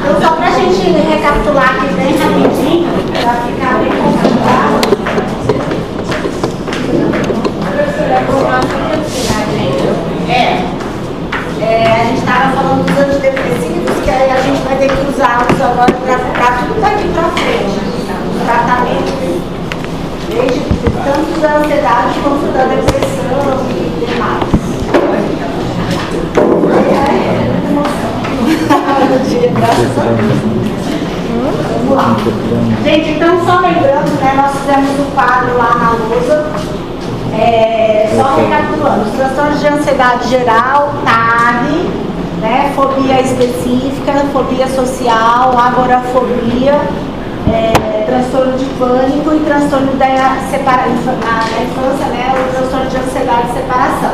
Então, só para a gente recapitular aqui bem rapidinho, para ficar bem confortável. A gente estava falando dos antidepressivos, que aí a gente vai ter que usá-los agora para ficar tudo daqui para frente, o tratamento, desde tanto da ansiedade quanto da depressão e demais. Vamos lá. Gente, então só lembrando, né, nós fizemos um quadro lá na lousa. Só recapitulando, os transtornos de ansiedade geral, TAG, né, fobia específica, fobia social, agorafobia, transtorno de pânico e transtorno da infância, né, o transtorno de ansiedade de separação.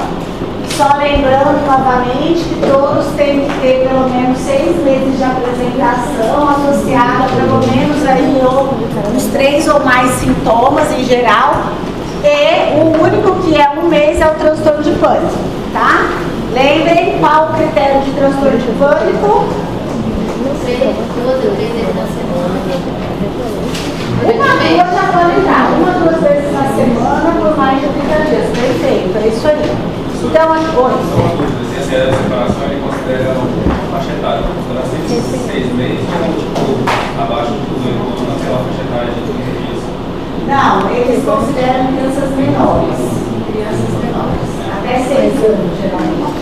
Só lembrando novamente que todos têm que ter pelo menos 6 meses de apresentação associada a pelo menos aí uns 3 ou mais sintomas em geral. E o único que é 1 mês é o transtorno de pânico, tá? Lembrem qual o critério de transtorno de pânico? 2 ou 3 vezes na semana. 1, 2 já pode entrar. 1 ou 2 vezes na semana por mais de 30 dias. Perfeito, é isso aí. Então, oi. Se a separação ele considera uma faixa etária, considera 6 meses ou abaixo do naquela faixa etária de 30 dias? Não, eles consideram crianças menores. Crianças menores. Até 6 anos, geralmente.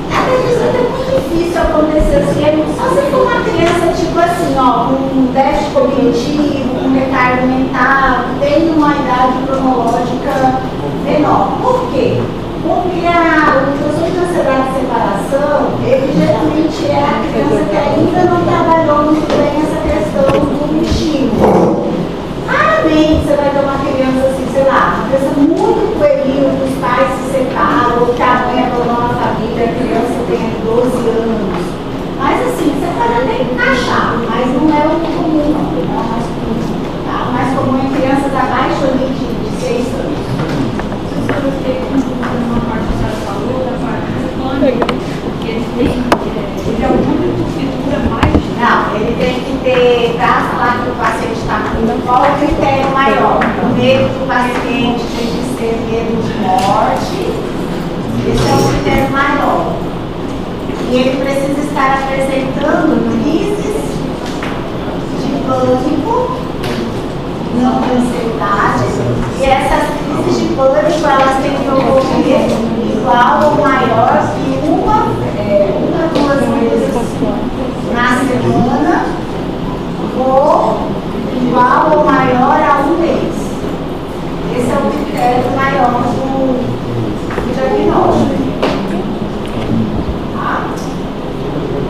Até 6 anos é muito difícil acontecer assim. Só se for uma criança, tipo assim, ó, com déficit cognitivo, com retardo mental, que tem uma idade cronológica menor. Por quê? Porque o transtorno de ansiedade de separação, ele geralmente é a criança que ainda não trabalhou muito bem essa questão do estímulo. Raramente você vai ter uma criança assim, sei lá, uma criança muito pueril, que os pais se separam, ou que a mãe abandona a família, a criança tem 12 anos. Mas assim, você pode até encaixar, mas não é o comum, não. Não é o mais comum. Tá? O mais comum é crianças abaixo ali de 6 anos. Eu fiquei com uma parte que a senhora falou, da parte do pânico, porque ele é o único que dura mais. Não, ele tem que ter, para falar que o paciente está com qual é o critério maior? O medo do paciente tem que ser medo de morte, esse é o critério maior. E ele precisa estar apresentando crises de pânico, não de ansiedade, e essas crises de pânico elas têm que ocorrer igual ou maior que uma, 2 vezes na semana, ou igual ou maior a 1 mês. Esse é o critério maior do diagnóstico. Tá?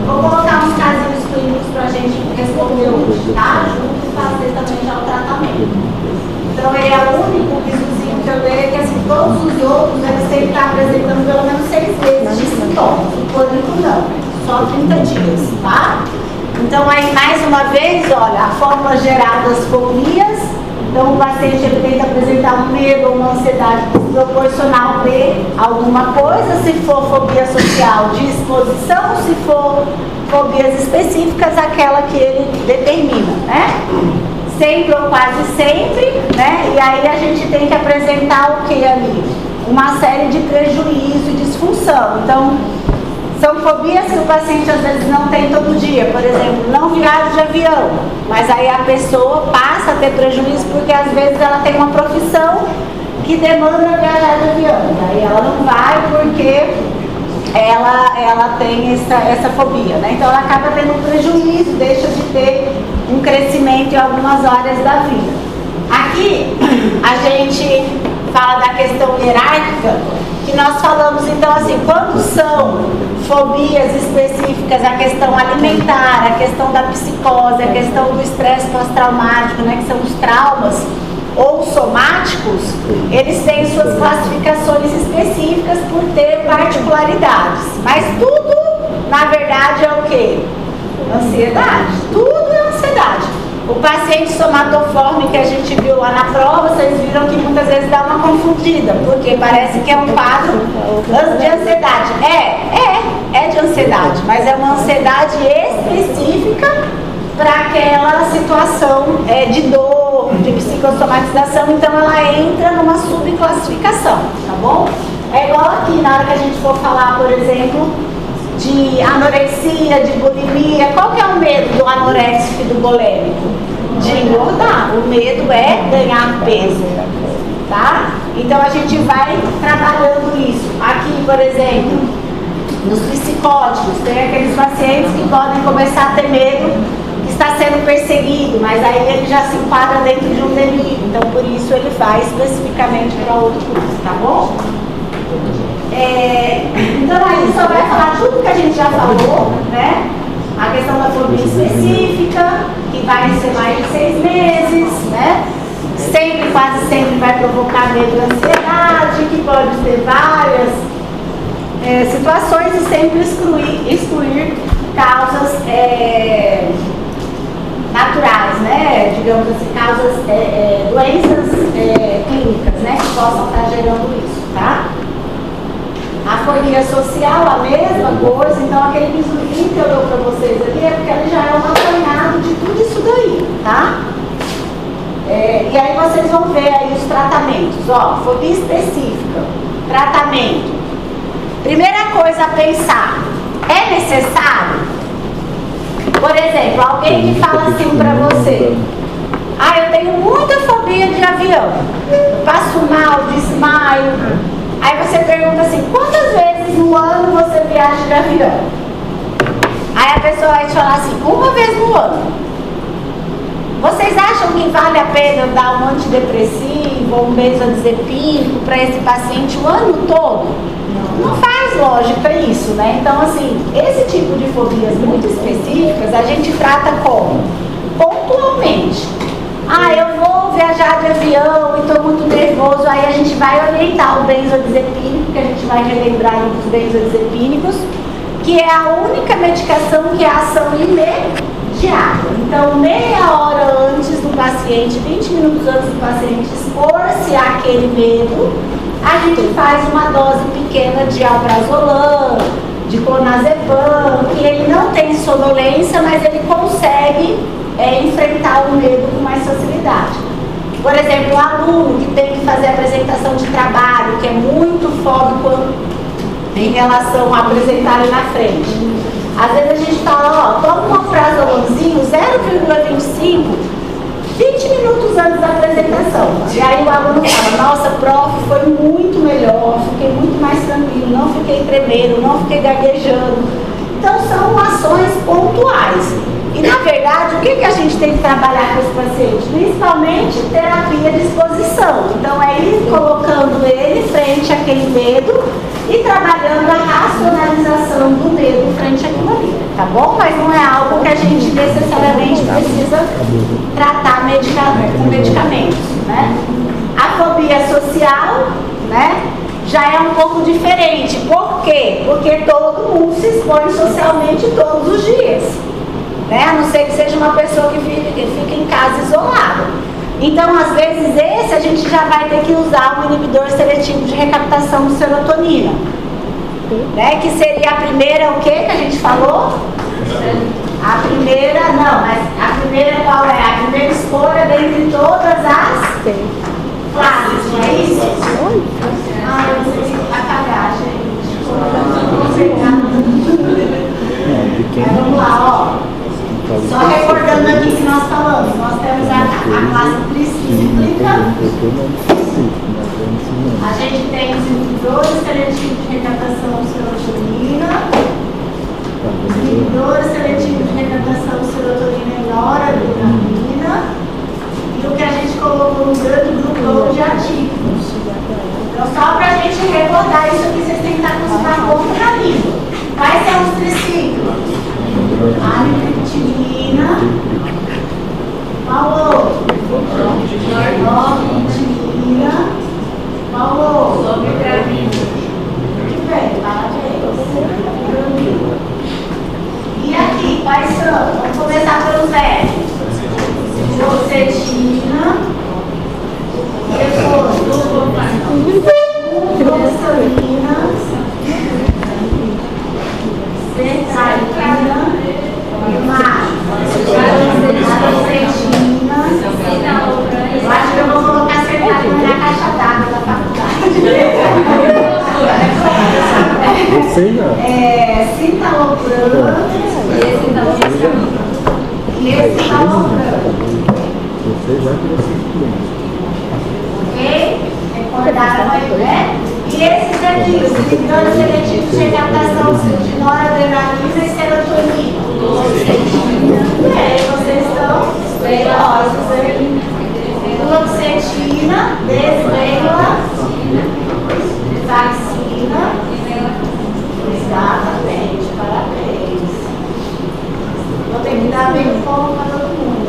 Vou colocar uns casinhos clínicos para a gente responder hoje, tá? Junto e fazer também já o tratamento. Então, ele é o único pisozinho que eu dei, que assim, todos os outros, eles têm que estar apresentando pelo menos 6 meses de sintomas. O pânico não, só 30 dias, tá? Então, aí, mais uma vez, olha, a fórmula geral das fobias. Então, o paciente ele tem que apresentar um medo ou uma ansiedade proporcional de alguma coisa. Se for fobia social, de exposição. Se for fobias específicas, aquela que ele determina, né? Sempre ou quase sempre, né? E aí a gente tem que apresentar o que ali? Uma série de prejuízo e disfunção. Então, são fobias que o paciente às vezes não tem todo dia. Por exemplo, não viagem de avião. Mas aí a pessoa passa a ter prejuízo porque às vezes ela tem uma profissão que demanda viajar de avião. Aí ela não vai porque ela tem essa fobia, né? Então ela acaba tendo um prejuízo, deixa de ter um crescimento em algumas áreas da vida. Aqui a gente fala da questão hierárquica, que nós falamos então assim, quando são fobias específicas, a questão alimentar, a questão da psicose, a questão do estresse pós-traumático, né, que são os traumas, ou somáticos, eles têm suas classificações específicas por ter particularidades. Mas tudo, na verdade, é o quê? Ansiedade. Tudo é ansiedade. O paciente somatoforme que a gente viu lá na prova, vocês viram que muitas vezes dá uma confundida, porque parece que é um quadro de ansiedade. É de ansiedade, mas é uma ansiedade específica para aquela situação de dor, de psicossomatização, então ela entra numa subclassificação, tá bom? É igual aqui, na hora que a gente for falar, por exemplo, de anorexia, de bulimia. Qual que é o medo do anoréxico e do bulêmico? De engordar. O medo é ganhar peso, tá? Então a gente vai trabalhando isso. Aqui, por exemplo, nos psicóticos, tem aqueles pacientes que podem começar a ter medo que está sendo perseguido, mas aí ele já se enquadra dentro de um delírio. Então por isso ele vai especificamente para outro curso, tá bom? Então aí só vai falar tudo que a gente já falou, né? A questão da fobia específica, que vai ser mais de 6 meses, né? Sempre, quase sempre vai provocar medo e ansiedade, que pode ter várias situações e sempre excluir causas naturais, né? Digamos assim, causas, doenças clínicas, né? Que possam estar gerando isso, tá? A fobia social, a mesma coisa, então aquele bisurinho que eu dou para vocês ali é porque ele já é um apanhado de tudo isso daí, tá? E aí vocês vão ver aí os tratamentos, ó, fobia específica, tratamento. Primeira coisa a pensar, é necessário? Por exemplo, alguém que fala assim para você, eu tenho muita fobia de avião, passo mal, desmaio. Aí você pergunta assim, quantas vezes no ano você viaja de avião? Aí a pessoa vai te falar assim, uma vez no ano. Vocês acham que vale a pena dar um antidepressivo ou um benzodiazepínico para esse paciente o ano todo? Não faz lógica isso, né? Então, assim, esse tipo de fobias muito específicas a gente trata como? Pontualmente. Eu vou viajar de avião e estou muito nervoso, aí a gente vai orientar o benzodiazepínico, que a gente vai relembrar dos benzodiazepínicos, que é a única medicação que é ação imediata. Então, meia hora antes do paciente, 20 minutos antes do paciente expor-se àquele medo, a gente faz uma dose pequena de alprazolam, de clonazepam, que ele não tem sonolência, mas ele consegue enfrentar o medo com mais facilidade. Por exemplo, o aluno que tem que fazer apresentação de trabalho, que é muito fóbico em relação a apresentar ali na frente. Às vezes a gente fala, toma um alprazolamzinho 0,25, 20 minutos antes da apresentação. E aí o aluno fala, nossa, prof, foi muito melhor, fiquei muito mais tranquilo, não fiquei tremendo, não fiquei gaguejando. Então são ações pontuais. E na verdade, o que a gente tem que trabalhar com esse paciente? Principalmente terapia de exposição. Então é ir colocando ele frente àquele medo e trabalhando a racionalização do medo frente àquilo ali, tá bom? Mas não é algo que a gente necessariamente precisa tratar com medicamentos, né? A fobia social, né, já é um pouco diferente. Por quê? Porque todo mundo se expõe socialmente todos os dias, né? A não ser que seja uma pessoa que fica em casa isolada. Então, às vezes, esse a gente já vai ter que usar um inibidor seletivo de recaptação de serotonina, né? Que seria a primeira, o que a gente falou? A primeira, não, mas a primeira qual é? A primeira escolha dentre todas as classes, não é isso? Eu não sei apagar, gente. Vamos lá, ó. Só recordando aqui que nós falamos, nós temos a classe tricíclica, a gente tem os inibidores seletivos de recaptação de serotonina, os inibidores seletivos de recaptação de serotonina e noradrenalina, e o que a gente colocou no grande grupo de ativos. Então, só para a gente recordar isso aqui, vocês têm que estar com uma ponta na língua. Quais são os tricíclicos? Amitriptilina, qual outro? Norvitriptilina, qual outro? Muito bem, parabéns. E aqui, quais são? Vamos começar pelos velhos. citalopram e escitalopram. Ok? Recordaram aí, né? E esses aqui, os inibidores seletivos de recaptação de noradrenalina e serotonina. Vocês estão velosos aí. Fluoxetina, desvela, vacina. Exatamente, parabéns. Vou ter que dar meio fogo para todo mundo.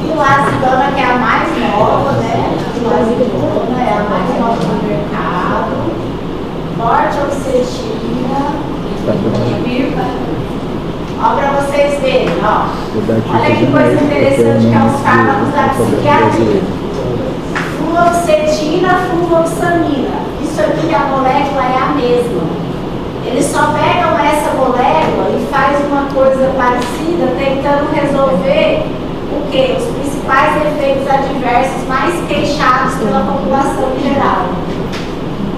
Vilazidona, que é a mais nova, né? Vilazidona é a mais nova do mercado. Nortioxetina. Ó, para vocês verem, ó. Olha que coisa interessante que é os fármacos da psiquiatria. Fluoxetina, fluvoxamina. Isso aqui, a molécula é a mesma. Eles só pegam essa molécula e fazem uma coisa parecida, tentando resolver o quê? Os principais efeitos adversos mais queixados pela população em geral.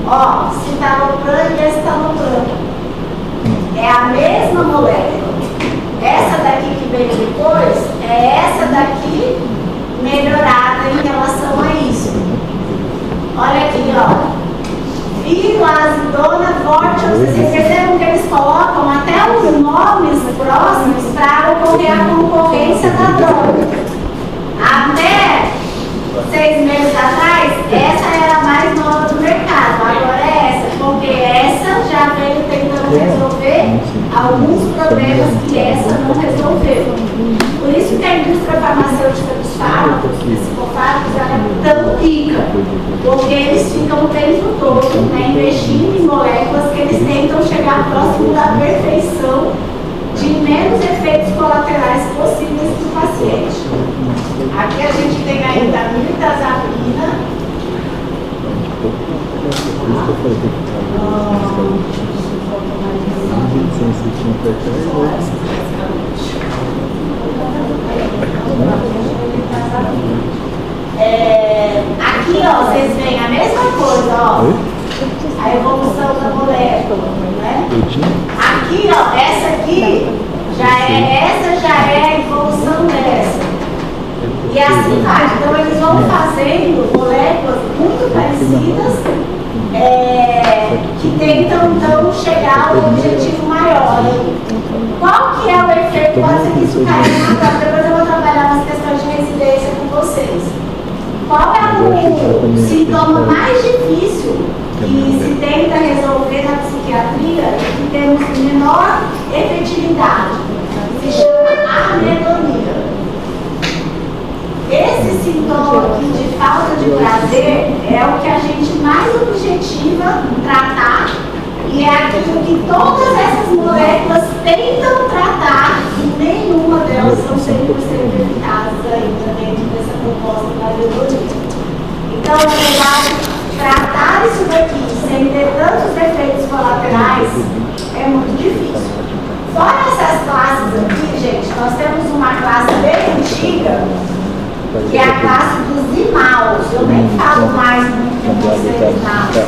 Ó, citalopram e escitalopram. É a mesma molécula. Essa daqui que veio depois é essa daqui melhorada em relação a isso. Olha aqui, ó. Vilazidona, vortioxetina. Vocês percebem que eles colocam até os nomes próximos para ocorrer a concorrência da droga. Até 6 meses atrás, essa era a mais nova do mercado. Agora é essa, porque essa já veio tentando resolver alguns problemas que essa não resolveu. Por isso que a indústria farmacêutica dos fármacos, psicofármacos, ela é tão rica, porque eles ficam o tempo todo, né, investindo em moléculas que eles tentam chegar próximo da perfeição de menos efeitos colaterais possíveis para o paciente. Aqui a gente tem ainda a mirtazapina. Aqui, ó, vocês veem a mesma coisa, ó. A evolução da molécula, né? Aqui, ó, essa aqui já é a evolução dessa. E assim vai. Então eles vão fazendo moléculas muito parecidas que tentam então chegar ao objetivo maior. Qual que é o efeito? Pode ser que isso caia na prova. Depois eu vou trabalhar nas questões de residência com vocês. Qual é o sintoma mais difícil que se tenta resolver na psiquiatria e que temos menor efetividade? Se chama anedonia. Esse sintoma aqui de falta de prazer é o que a gente mais objetiva tratar e é aquilo que todas essas moléculas tentam tratar e nenhuma delas são 100% eficazes ainda dentro dessa proposta da anedonia. Então, na verdade, tratar isso daqui sem ter tantos efeitos colaterais é muito difícil. Fora essas classes aqui, gente, nós temos uma classe bem antiga, que é a classe dos imaus. Eu nem falo mais muito com vocês nada,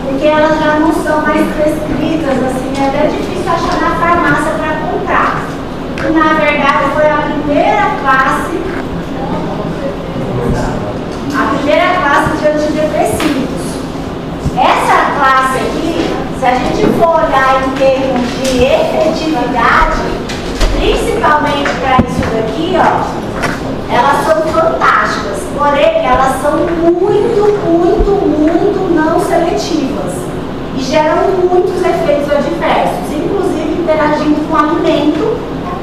porque elas já não são mais prescritas, assim, é até difícil achar na farmácia para comprar. E, na verdade, foi a primeira classe de antidepressivos. Essa classe aqui, se a gente for olhar em termos de efetividade, principalmente para isso daqui, ó, elas são fantásticas, porém elas são muito não seletivas e geram muitos efeitos adversos, inclusive interagindo com o alimento,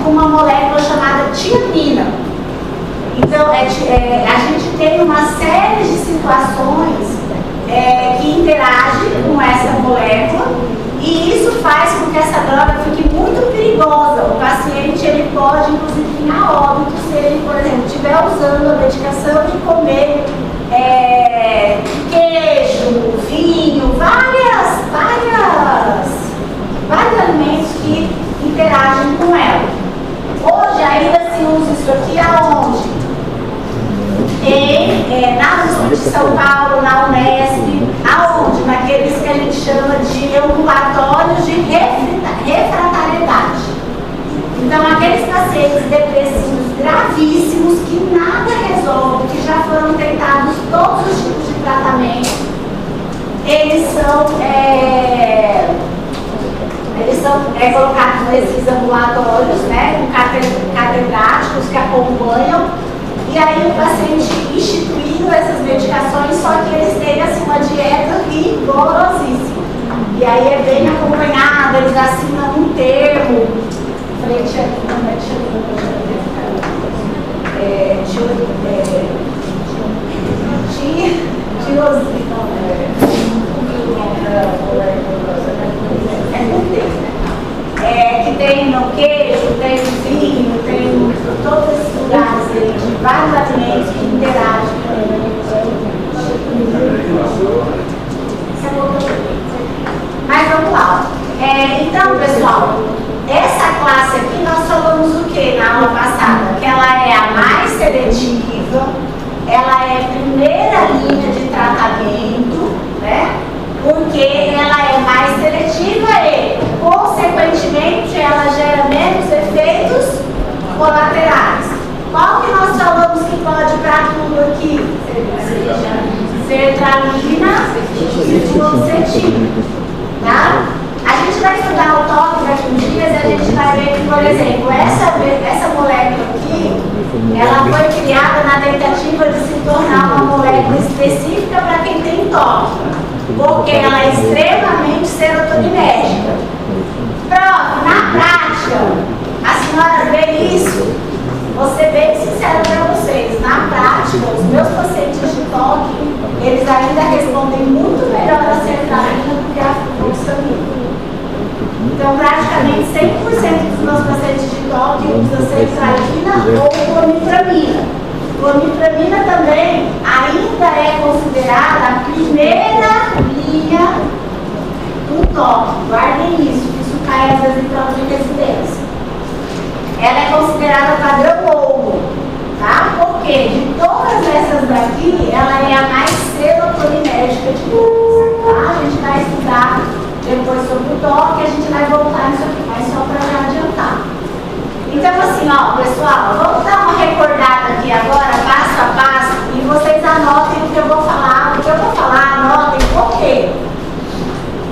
com uma molécula chamada tiamina. Então, a gente tem uma série de situações que interagem com essa molécula e isso faz com que essa droga fique muito perigosa. O paciente ele pode, inclusive, vir a óbito se ele, por exemplo, estiver usando a medicação e comer queijo, São Paulo, na Unesp, aonde? Naqueles que a gente chama de ambulatórios de refratariedade. Então, aqueles pacientes depressivos gravíssimos que nada resolve, que já foram tentados todos os tipos de tratamento, eles são colocados nesses ambulatórios, né, com catedráticos que acompanham, e aí o paciente instituindo essas medicações, só que eles têm assim, uma dieta rigorosíssima. E aí é bem acompanhado, eles assinam um termo, frente aqui, como é que chama? Que tem no queijo, tem no vinho, tem em todos esses lugares aí, de vários alimentos que interagem com Mas vamos lá. Então, pessoal, essa classe aqui nós falamos o que na aula passada? Que ela é a mais seletiva, ela é a primeira linha de tratamento, né? Porque ela é mais seletiva e, consequentemente, ela gera menos efeitos colaterais. Qual que nós falamos que pode para tudo aqui? Sertralina e fluoxetina, tá? A gente vai estudar o TOC daqui uns dias e a gente vai ver que, por exemplo, essa molécula aqui, ela foi criada na tentativa de se tornar uma molécula específica para quem tem TOC. Porque ela é extremamente serotoninérgica. Pronto, na prática, a senhora vê isso, vou ser bem sincera para vocês, na prática, os meus pacientes de TOC, eles ainda respondem muito melhor a sertralina do que a fluoxetina. Então, praticamente 100% dos meus pacientes de TOC usam sertralina ou clomipramina. Clomipramina também ainda é considerada a primeira linha do TOC. Guardem isso, isso cai às vezes em prova de residência. Ela é considerada padrão ouro, tá? Porque de todas essas daqui, ela é a mais serotoninérgica de todas, tá? A gente vai estudar depois sobre o TOC, a gente vai voltar nisso aqui, mas só para já adiantar. Então, assim, ó, pessoal, vamos dar uma recordada aqui agora, passo a passo, e vocês anotem o que eu vou falar. O que eu vou falar, anotem por quê?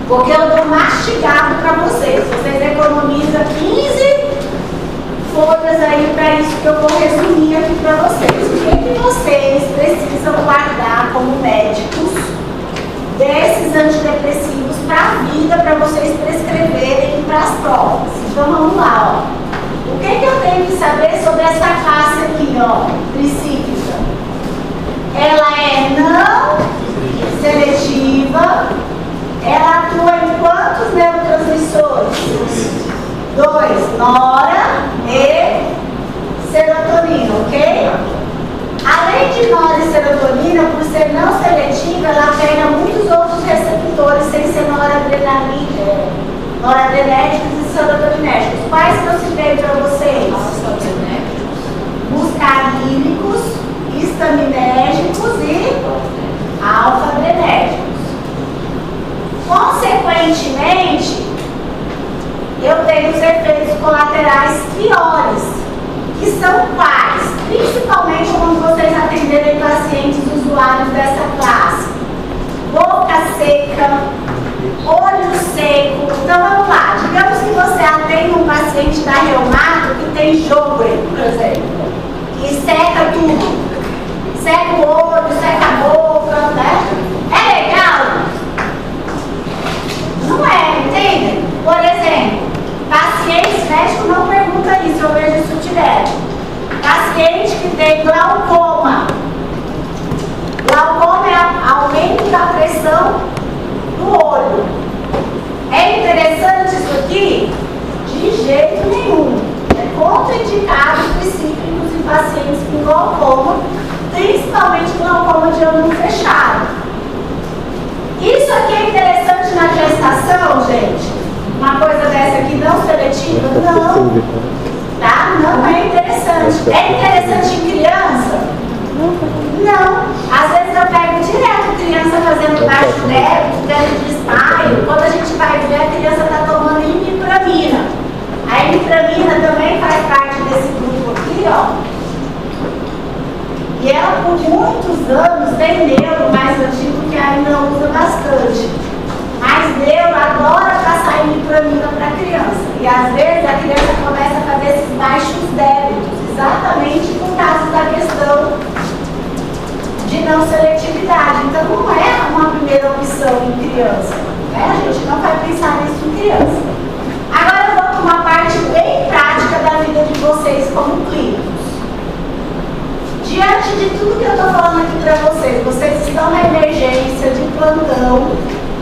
Porque eu dou mastigado para vocês. Vocês economizam 15 folhas aí para isso que eu vou resumir aqui para vocês. O que vocês precisam guardar como médicos desses antidepressivos para a vida, para vocês prescreverem para as provas? Então, vamos lá, ó. O que eu tenho que saber sobre essa classe aqui, ó, tricíclica? Ela é não seletiva, ela atua em quantos neurotransmissores? 2, nora e serotonina, ok? Além de nora e serotonina, por ser não seletiva, ela pega muitos outros receptores sem ser noradrenérgicos e serotoninérgicos. Quais que eu citei para vocês? Muscarínicos, histaminérgicos e alfa-adrenérgicos. Consequentemente, eu tenho os efeitos colaterais piores, que são quais? Principalmente quando vocês atenderem pacientes usuários dessa classe. Boca seca, olho seco. Então vamos lá, digamos que você atende um paciente da reumato que tem Sjögren, por exemplo, e seca tudo. Seca o olho, seca a boca, né? É legal? Não é, entende? Por exemplo, pacientes, médico não pergunta isso, eu vejo isso direto. Paciente que tem glaucoma. Glaucoma é aumento da pressão do olho. É interessante isso aqui? De jeito nenhum. É contraindicado específicos em pacientes com glaucoma, principalmente glaucoma de ângulo fechado. Isso aqui é interessante na gestação, gente? Uma coisa dessa aqui não seletiva? Não. Tá? Não é interessante. É interessante em criança? Não. Às vezes eu pego E ela, por muitos anos, tem neuro mais antigo que ainda usa bastante. Mas neuro adora passar ibupromina para a criança. E às vezes a criança começa a fazer esses baixos débitos, exatamente por causa da questão de não seletividade. Então não é uma primeira opção em criança, né? A gente não vai pensar nisso em criança. Agora eu vou para uma parte bem prática da vida de vocês como clínicos. Diante de tudo que eu estou falando aqui para vocês, vocês estão na emergência de plantão,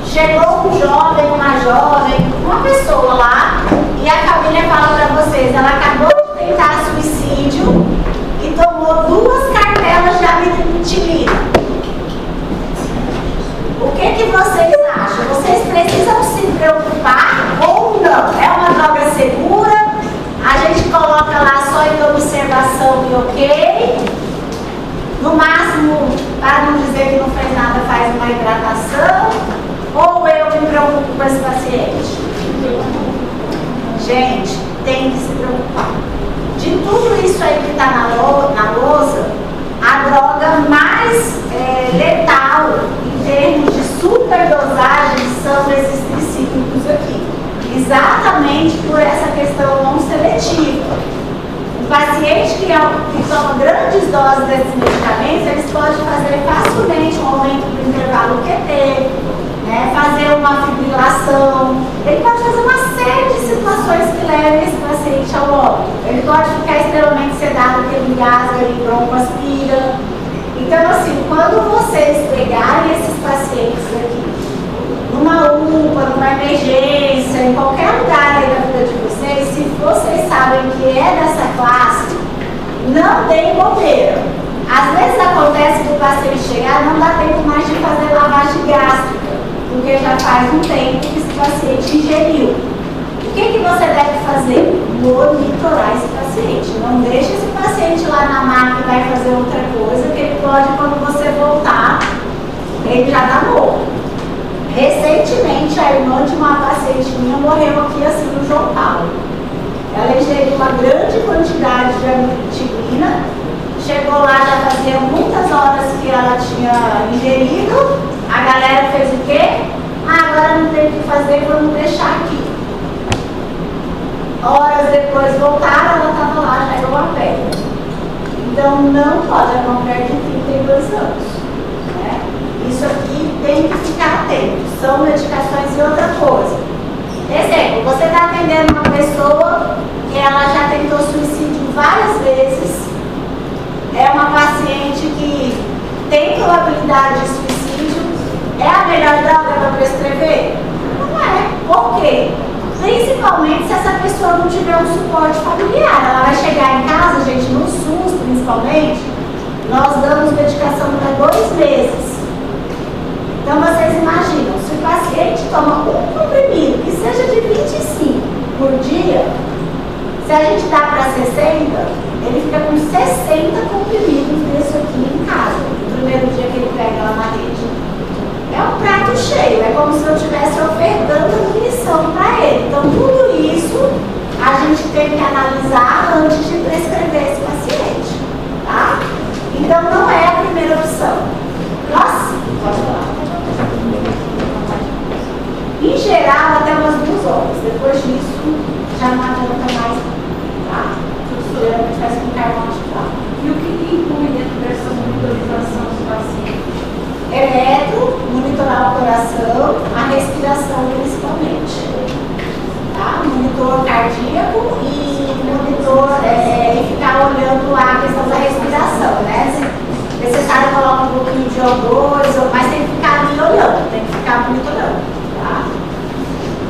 chegou um jovem, uma jovem, uma pessoa lá, e a família fala para vocês, ela acabou de tentar suicídio e tomou 2 cartelas de amitriptilina. O que vocês acham? Vocês precisam se preocupar ou não? É uma droga segura? A gente coloca lá só em observação e ok? No máximo, para não dizer que não fez nada, faz uma hidratação? Ou eu me preocupo com esse paciente? Gente, tem que se preocupar. De tudo isso aí que está na lousa, a droga mais letal em termos de superdosagem são esses tricíclicos aqui. Exatamente por essa questão não seletiva. O paciente que toma grandes doses desses medicamentos, eles podem fazer facilmente um aumento do intervalo QT, né, fazer uma fibrilação, ele pode fazer uma série de situações que levem esse paciente ao óbito. Ele pode ficar extremamente sedado, porque ele engasga, ele broncoaspira. Então, assim, quando vocês pegarem esses pacientes aqui, numa UPA, numa emergência, em qualquer lugar aí da vida de vocês, se vocês sabem que é dessa classe, não deem bobeira. Às vezes acontece do paciente chegar, não dá tempo mais de fazer lavagem gástrica, porque já faz um tempo que esse paciente ingeriu. O que você deve fazer? Monitorar esse paciente. Não deixe esse paciente lá na maca e vai fazer outra coisa, que ele pode, quando você voltar, ele já está morto. Recentemente, a irmã de uma paciente minha morreu aqui assim no João Paulo. Ela ingeriu uma grande quantidade de amitriptilina, chegou lá, já fazia muitas horas que ela tinha ingerido, a galera fez o quê? Agora não tem o que fazer, vamos deixar aqui. Horas depois voltaram, ela estava lá, já igual a pedra. Então não pode, é uma mulher de 32 anos. Né? Isso aqui tem que ficar atento, são medicações e outra coisa. Exemplo, você está atendendo uma pessoa que ela já tentou suicídio várias vezes, é uma paciente que tem probabilidade de suicídio, é a melhor droga para prescrever? Não é. Por quê? Principalmente se essa pessoa não tiver um suporte familiar. Ela vai chegar em casa, gente, no SUS principalmente, nós damos medicação para 2 meses. Então vocês imaginam, se o paciente toma um comprimido, que seja de 25 por dia, se a gente dá para 60, ele fica com 60 comprimidos desse aqui em casa, no primeiro dia que ele pega lá na rede. É um prato cheio, é como se eu estivesse ofertando munição para ele. Então tudo isso a gente tem que analisar antes de prescrever esse paciente, tá? Então não é a primeira opção. Nossa, pode falar. Em geral, até umas 2 horas. Depois disso, já não adianta mais, tá? Geralmente vai explicar onde está. E o que inclui dentro dessa monitorização do paciente? Eletro, monitorar o coração, a respiração principalmente. Tá? Monitor cardíaco e monitor e ficar olhando a questão da respiração, né? Se necessário, coloca um pouquinho de O2, mas tem que ficar ali olhando, tem que ficar monitorando. Tá?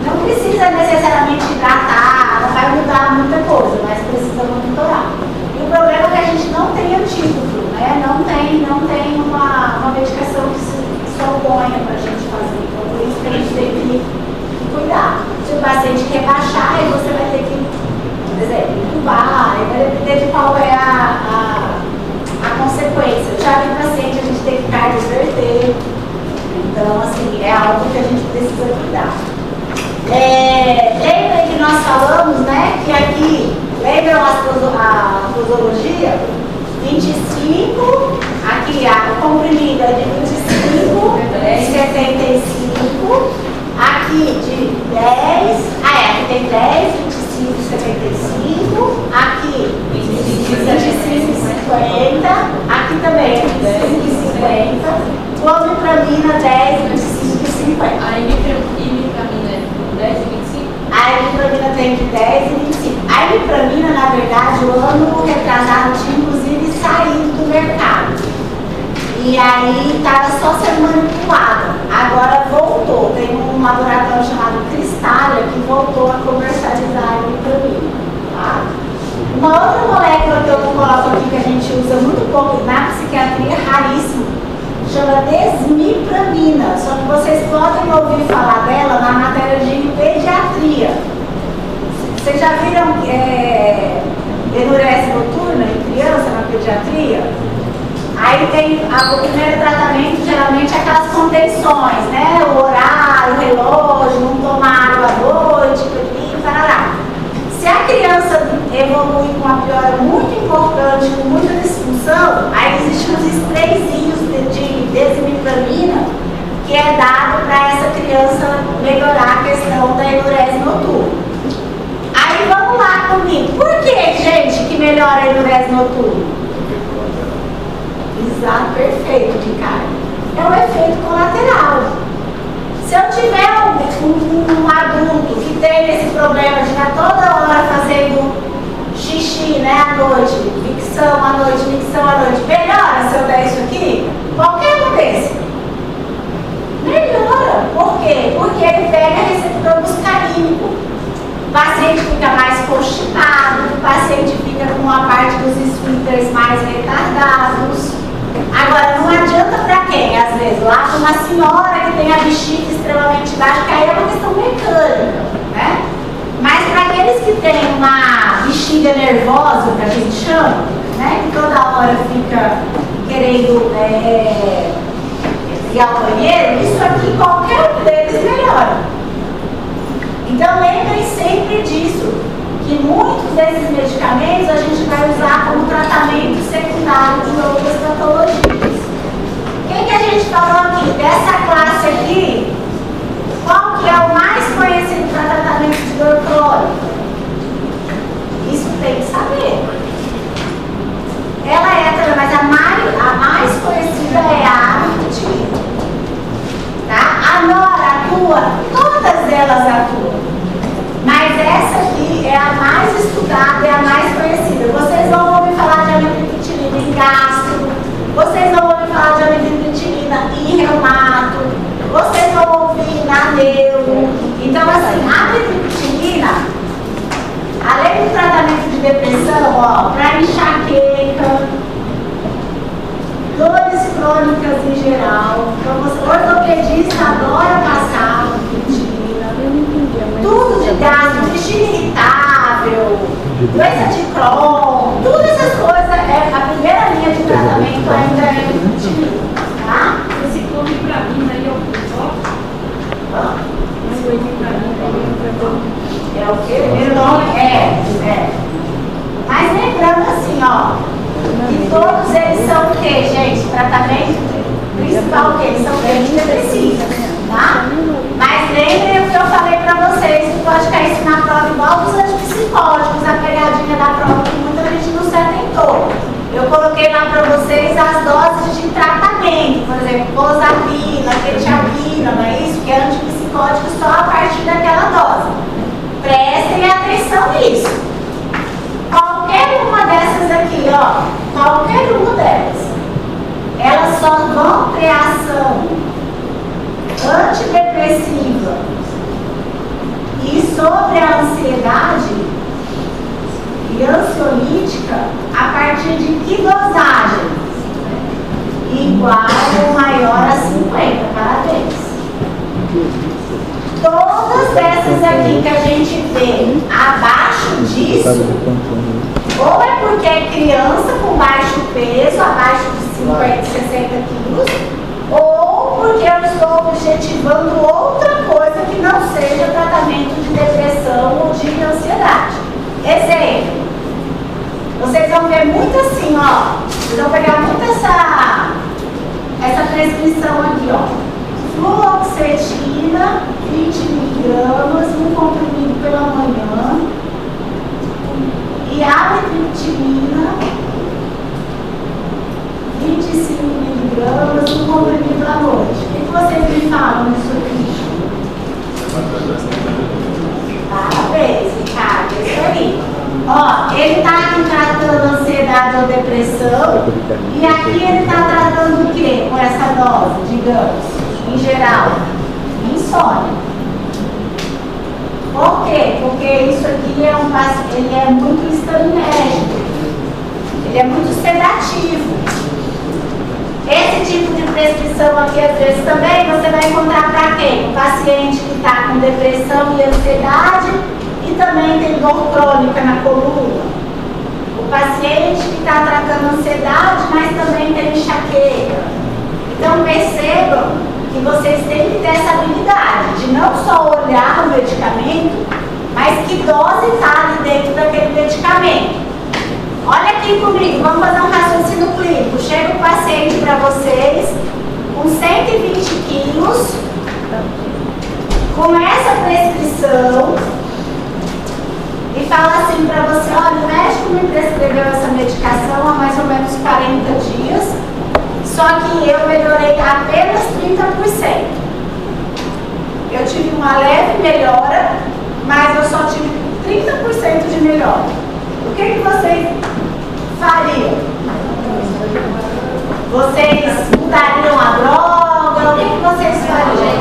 Não precisa necessariamente hidratar, não vai mudar muita coisa, mas precisa monitorar. E o problema é que a gente não tem antídoto, né? Não tem uma medicação que se oponha para a gente fazer. Então, por isso que a gente tem que cuidar. Se o paciente quer baixar, aí você vai ter que, por exemplo, intubar, aí vai depender de qual é a consequência. Já vi paciente, a gente tem que cardioverter. Então, assim, é algo que a gente precisa cuidar. Lembra que nós falamos, né, que aqui, lembram a posologia? 25 clomipramina 10, 25 e 50. A imipramina é 10 e 25? A imipramina tem de 10 e 25. A imipramina, na verdade, o ano retrasado tinha inclusive saído do mercado. E aí estava só sendo manipulada. Agora voltou. Tem um laboratório chamado Cristália que voltou a comercializar a imipramina. Tá? Uma outra molécula que eu coloco aqui que a gente usa muito pouco na psiquiatria, raríssimo, chama desmipramina. Só que vocês podem ouvir falar dela na matéria de pediatria. Vocês já viram enurese noturna em criança na pediatria? Aí tem o primeiro tratamento, geralmente é aquelas contenções, né? O horário, o relógio, não tomar água à noite, parará. Se a criança evolui com uma piora muito importante, com muita disfunção, aí existem uns sprayzinhos de desmipramina que é dado para essa criança melhorar a questão da enurese noturna. Aí vamos lá comigo. Por que, gente, que melhora a enurese noturna? Exato, perfeito, Ricardo. É um efeito colateral. Se eu tiver um adulto que tem esse problema de estar toda hora fazendo xixi, né, à noite, micção à noite, melhora se eu der isso aqui? Qualquer um desse. Melhora. Por quê? Porque ele pega receptor muscarínico. O paciente fica mais constipado, o paciente fica com a parte dos esfíncteres mais retardados. Agora, não adianta para quem? Às vezes, lá para uma senhora que tem a bexiga extremamente baixa, que aí é uma questão mecânica, né? Mas para aqueles que têm uma bexiga nervosa, que a gente chama, né? Que toda hora fica querendo ir ao banheiro, isso aqui, qualquer um deles melhora. Então, lembrem sempre disso, que muitos desses medicamentos a gente vai usar como tratamento secundário de outras patologias. Quem que a gente falou aqui? Dessa classe aqui, qual que é o mais conhecido para tratamento de dor crônica? Isso tem que saber. Ela é, mas a mais conhecida é a amitriptilina. Tá? A nora atua, todas elas atuam. Mas essa aqui é a mais estudada e a mais conhecida. Vocês vão ouvir falar de amitriptilina em gastro, vocês vão ouvir falar de amitriptilina em reumato, vocês vão ouvir na neuro. Então, assim, a amitriptilina, além do tratamento de depressão, ó, para enxaqueca, dores crônicas em geral, então, o ortopedista adora passar amitriptilina. Tudo de gás, intestino irritável, doença de Crohn, todas essas coisas, a primeira linha de tratamento ainda é amitriptilina, tá? Esse clomipramina aí é o que? Esse clomipramina aí é o quê? Meu nome é. Mas lembrando assim, ó, que todos eles são o quê, gente? Tratamento principal o quê? Eles são antidepressivos, tá? Mas lembrem o que eu falei pra vocês, que pode cair isso na prova igual dos antipsicóticos, a pegadinha da prova que muita gente não se atentou. Eu coloquei lá pra vocês as doses de tratamento, por exemplo, clozapina, quetiapina, não é isso? Que é antipsicótico só a partir daquela dose. Prestem atenção nisso. Qualquer uma dessas aqui, ó, qualquer uma delas, elas só vão ter ação antidepressiva e sobre a ansiedade e ansiolítica a partir de que dosagem? Igual ou maior a 50 cada vez. Todas essas aqui que a gente vê abaixo disso, ou é porque é criança com baixo peso, abaixo de 50, 60 quilos, ou porque eu estou objetivando outra coisa que não seja tratamento de depressão ou de ansiedade. Exemplo, vocês vão ver muito assim, ó, vocês vão pegar muito essa prescrição aqui, ó. Fluoxetina, 20 miligramas, um comprimido pela manhã, e amitriptilina, 25 miligramas. miligramas no comprimido à noite. O que vocês me falam disso aqui? Parabéns, Ricardo, é isso aí. Ó, ele está aqui tratando ansiedade ou depressão, e aqui ele está tratando o quê com essa dose, digamos, em geral? Insônia. Por quê? Porque isso aqui é ele é muito histaminérgico, ele é muito sedativo. Esse tipo de prescrição aqui, às vezes, também você vai encontrar para quem? O paciente que está com depressão e ansiedade e também tem dor crônica na coluna. O paciente que está tratando ansiedade, mas também tem enxaqueca. Então, percebam que vocês têm que ter essa habilidade de não só olhar o medicamento, mas que dose está ali dentro daquele medicamento. Olha aqui comigo, vamos fazer um raciocínio clínico. Chega um paciente para vocês com 120 quilos, começa a prescrição e fala assim para você: olha, o médico me prescreveu essa medicação há mais ou menos 40 dias, só que eu melhorei apenas 30%. Eu tive uma leve melhora, mas eu só tive 30% de melhora. O que vocês fariam? Vocês mudariam a droga? O que vocês fariam?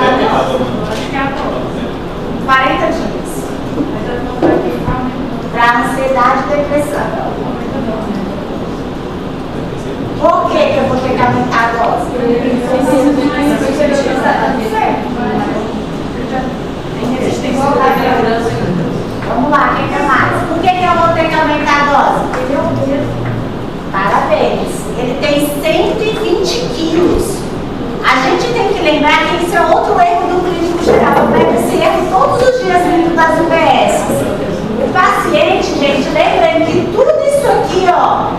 40 dias. Para ansiedade e depressão. Por que eu vou ter que aumentar a dose? Vamos lá, quem quer mais? Por que eu vou ter que aumentar a dose? Parabéns. Ele tem 120 quilos. A gente tem que lembrar que isso é outro erro do clínico geral. Eu pego esse erro todos os dias dentro das UBS. O paciente, gente, lembrem que tudo isso aqui, ó,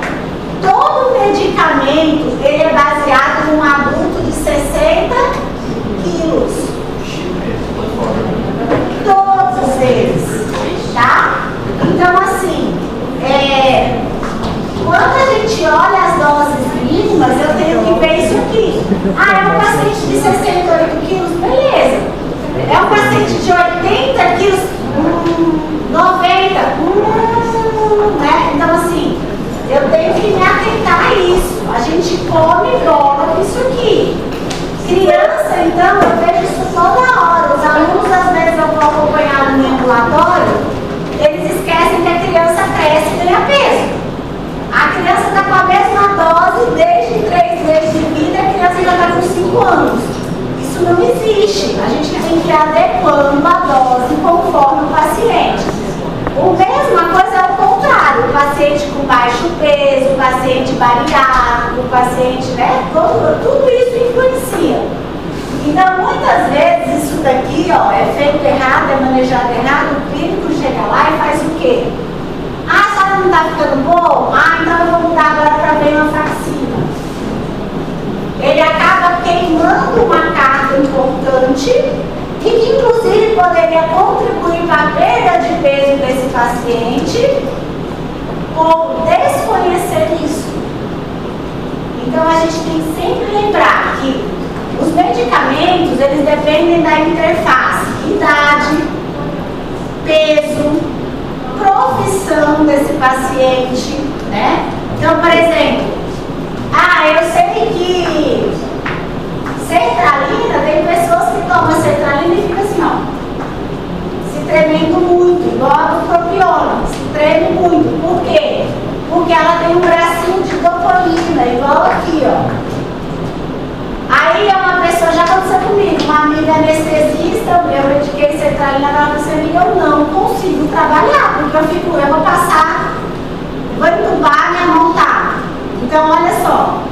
todo medicamento, ele é baseado num adulto de 60 quilos. Todos eles, tá? Então, assim, quando a gente olha as doses mínimas, eu tenho que ver isso aqui. Ah, é um paciente de 68 quilos, beleza. É um paciente de 80 quilos, 90, né? Então, assim, eu tenho que me atentar a isso. A gente come bola com isso aqui. Criança, então, eu vejo isso toda hora. Os alunos, às vezes, eu vou acompanhar no ambulatório, eles esquecem que a criança cresce e ganha peso. A criança está com a mesma dose desde 3 meses de vida, a criança já está com 5 anos. Isso não existe. A gente tem que ir adequando a dose conforme o paciente. A mesma coisa é o contrário. O paciente com baixo peso, o paciente bariátrico, o paciente, né? Tudo isso influencia. Então, muitas vezes, isso daqui, ó, é feito errado, é manejado errado, o clínico chega lá e faz o quê? Ah, a senhora não está ficando bom? Ah, então eu vou mudar agora para venlafaxina. Ele acaba queimando uma carga importante e que, inclusive, poderia contribuir para a perda de peso desse paciente por desconhecer isso. Então, a gente tem que sempre lembrar que os medicamentos, eles dependem da interface, idade, peso, profissão desse paciente, né? Então, por exemplo, eu sei que sertralina, tem pessoas que tomam sertralina e ficam assim, ó, se tremendo muito, igual a bupropiona, se treme muito. Por quê? Porque ela tem um bracinho de dopamina, igual aqui, ó. Aí uma pessoa, já aconteceu comigo, uma amiga anestesista, eu mediquei sertralina, ela disse, amiga, eu não consigo trabalhar, porque eu vou passar, vou entubar, minha mão tá. Então, olha só,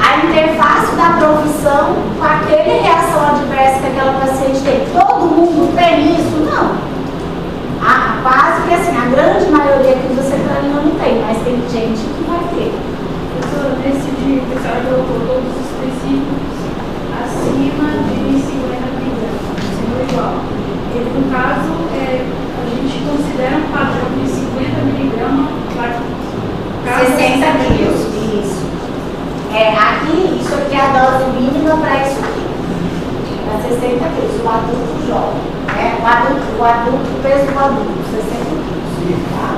a interface da profissão com aquele reação adversa que aquela paciente tem, todo mundo tem isso? Não. Quase que assim, a grande maioria que usa sertralina não tem, mas tem gente que vai ter. Professora, nesse dia que a senhora colocou todos os específicos acima de 50 miligramas, sendo igual. Ele, no caso, a gente considera um padrão de 50 miligramas para 60 quilos, isso. Aqui, isso aqui é a dose 60 quilos, o adulto jovem, né? O adulto, o peso do adulto, 60 quilos, tá?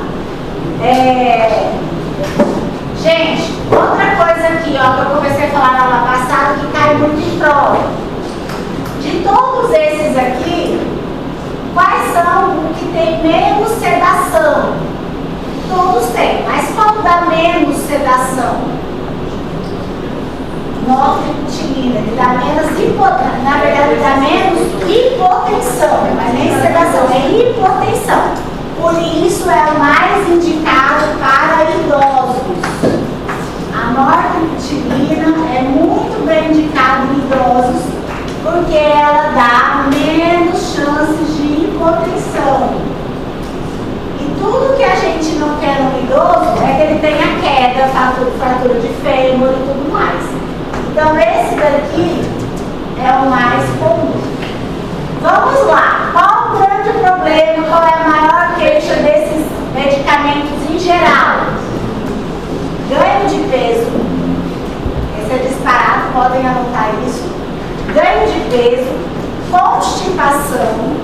Gente, outra coisa aqui, ó, que eu comecei a falar na aula passada, que cai muito em prova. De todos esses aqui, quais são o que tem menos sedação? Todos têm, mas qual dá menos sedação? Nortriptilina, que dá menos hipotensão, na verdade dá menos hipotensão, mas nem sedação, é hipotensão. Por isso é o mais indicado para idosos. A nortriptilina é muito bem indicada em idosos, porque ela dá menos chances de hipotensão. E tudo que a gente não quer no idoso é que ele tenha queda, fratura de fêmur e tudo mais. Então esse daqui é o mais comum. Vamos lá, qual o grande problema, qual é a maior queixa desses medicamentos em geral? Ganho de peso, esse é disparado, podem anotar isso. Ganho de peso, constipação,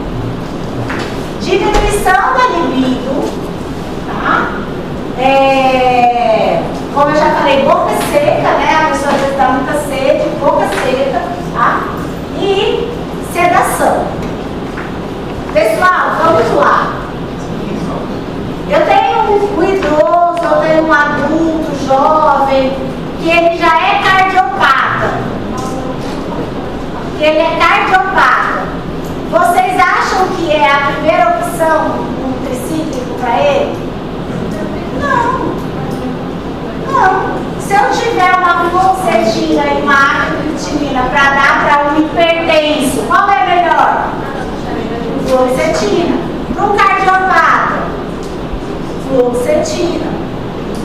diminuição da libido, tá? Como eu já falei, boca seca, né? A pessoa às vezes dá muita sede, boca seca, tá? E sedação. Pessoal, vamos lá. Eu tenho um idoso, eu tenho um adulto, jovem, que ele já é cardiopata. Ele é cardiopata. Vocês acham que é a primeira opção um tricíclico para ele? Não. Se eu tiver uma fluoxetina e uma amitriptilina para dar para um hipertenso, qual é melhor? Fluoxetina. Para um cardiopata, fluoxetina.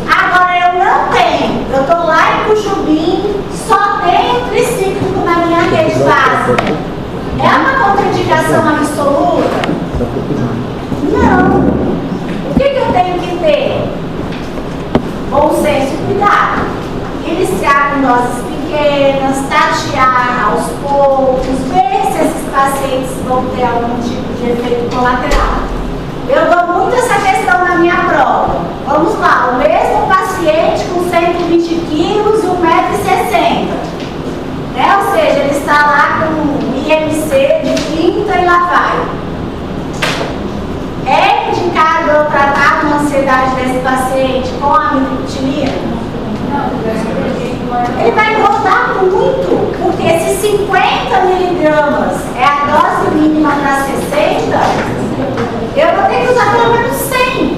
Agora eu não tenho, eu estou lá em Cujubim, só tenho tricíclico na minha rede básica. É uma contraindicação absoluta? Não. O que eu tenho que ter? Bom senso e cuidado. Iniciar com doses pequenas, tatear aos poucos, ver se esses pacientes vão ter algum tipo de efeito colateral. Eu dou muito essa questão na minha prova. Vamos lá, o mesmo paciente com 120 quilos e 1,60 m. Né? Ou seja, ele está lá com IMC de 30 e lá vai. É indicado eu tratar uma ansiedade desse paciente com a amitriptilina? Ele vai engordar muito, porque se 50 miligramas é a dose mínima para 60, eu vou ter que usar pelo menos 100.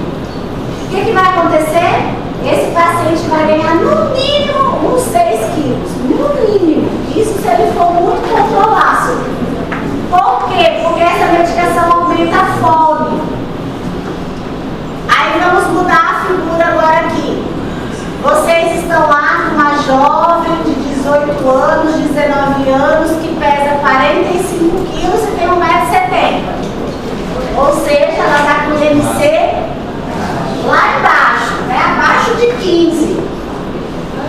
O que vai acontecer? Esse paciente vai ganhar no mínimo uns 6 quilos. No mínimo. Isso se ele for muito controlado. Por quê? Porque essa medicação aumenta a fome. Aí vamos mudar a figura agora aqui. Vocês estão lá com uma jovem de 18 anos, 19 anos, que pesa 45 quilos e tem 1,70 m. Ou seja, ela está com IMC lá embaixo, né? Abaixo de 15.